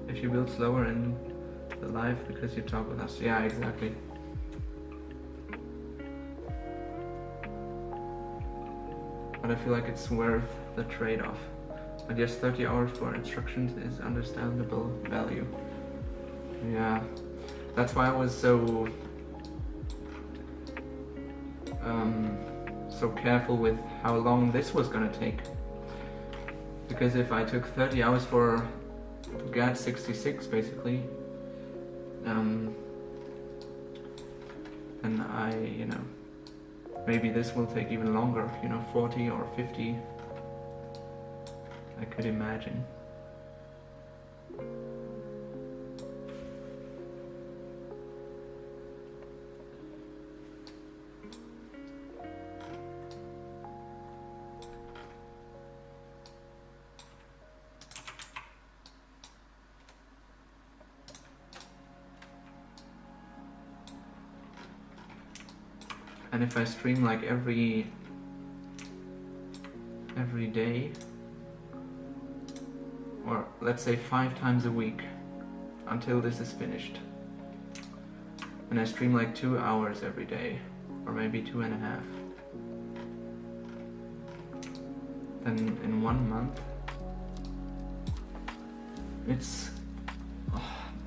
If you build slower in the live because you talk with us. Yeah, exactly. But I feel like it's worth the trade-off. But yes, 30 hours for instructions is understandable value. Yeah, that's why I was so careful with how long this was gonna take. Because if I took 30 hours for GAT66 basically, then I, maybe this will take even longer, 40 or 50, I could imagine. And if I stream like every day, or let's say 5 times a week until this is finished, and I stream like 2 hours every day, or maybe 2.5, then in 1 month it's,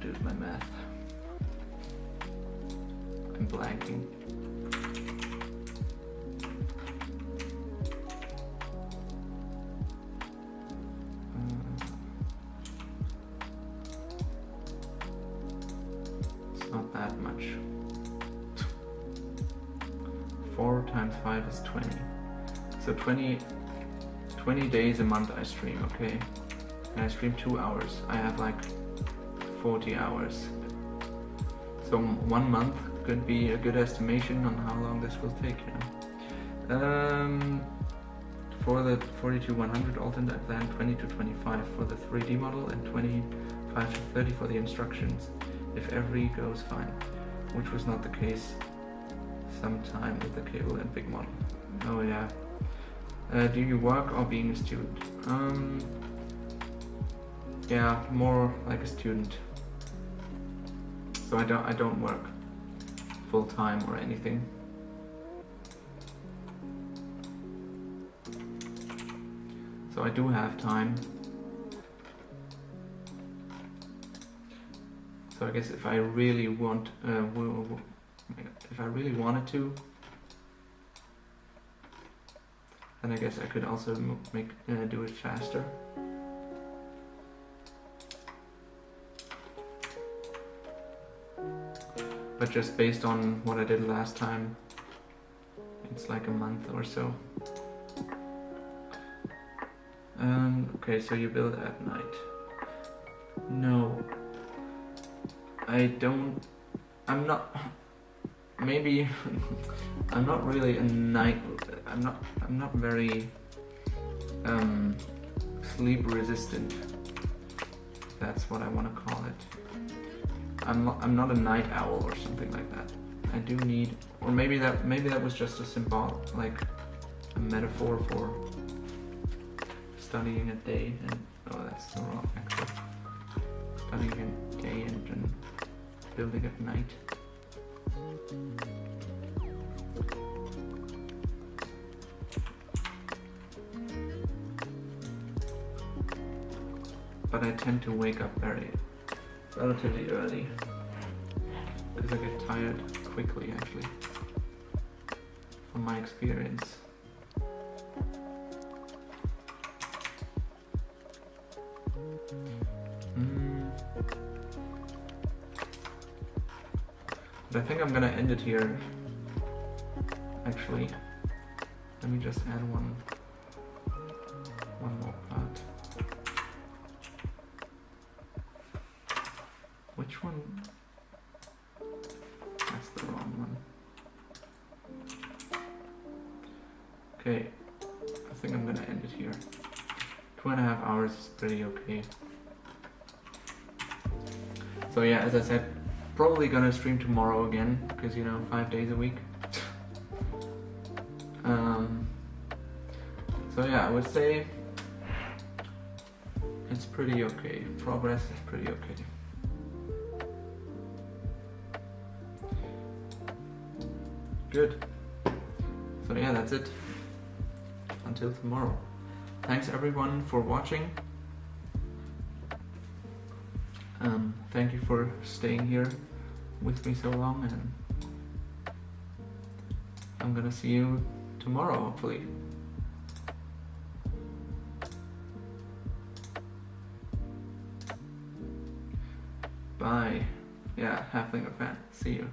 dude, my math, I'm blanking. Not that much. 4 times 5 is 20. So 20 days a month I stream, okay? And I stream 2 hours. I have like 40 hours. So 1 month could be a good estimation on how long this will take, For the 42-100 alternate, I plan 20 to 25 for the 3D model and 25 to 30 for the instructions, if every goes fine, which was not the case sometime with the cable and big model. Oh yeah. Do you work or being a student? Yeah, more like a student. So I don't work full time or anything. So I do have time. So I guess if I really wanted to, then I guess I could also do it faster. But just based on what I did last time, it's like a month or so. Okay, so you build at night. No. I don't... I'm not... Maybe... I'm not really a night... I'm not very... sleep resistant. That's what I want to call it. I'm not a night owl or something like that. I do need... Or maybe that was just a symbol, like a metaphor for studying at day and... Oh, that's the wrong actually. Studying at day and then building at night. But I tend to wake up relatively early because I get tired quickly actually, from my experience. But I think I'm gonna end it here. Actually, let me just add one more part. Which one? That's the wrong one. Okay, I think I'm gonna end it here. 2.5 hours is pretty okay. So yeah, as I said, probably gonna stream tomorrow again, because 5 days a week. So yeah, I would say it's pretty okay. Progress is pretty okay. Good. So yeah, that's it. Until tomorrow. Thanks everyone for watching. Thank you for staying here with me so long, and I'm gonna see you tomorrow, hopefully. Bye. Yeah, Halfling fan. See you.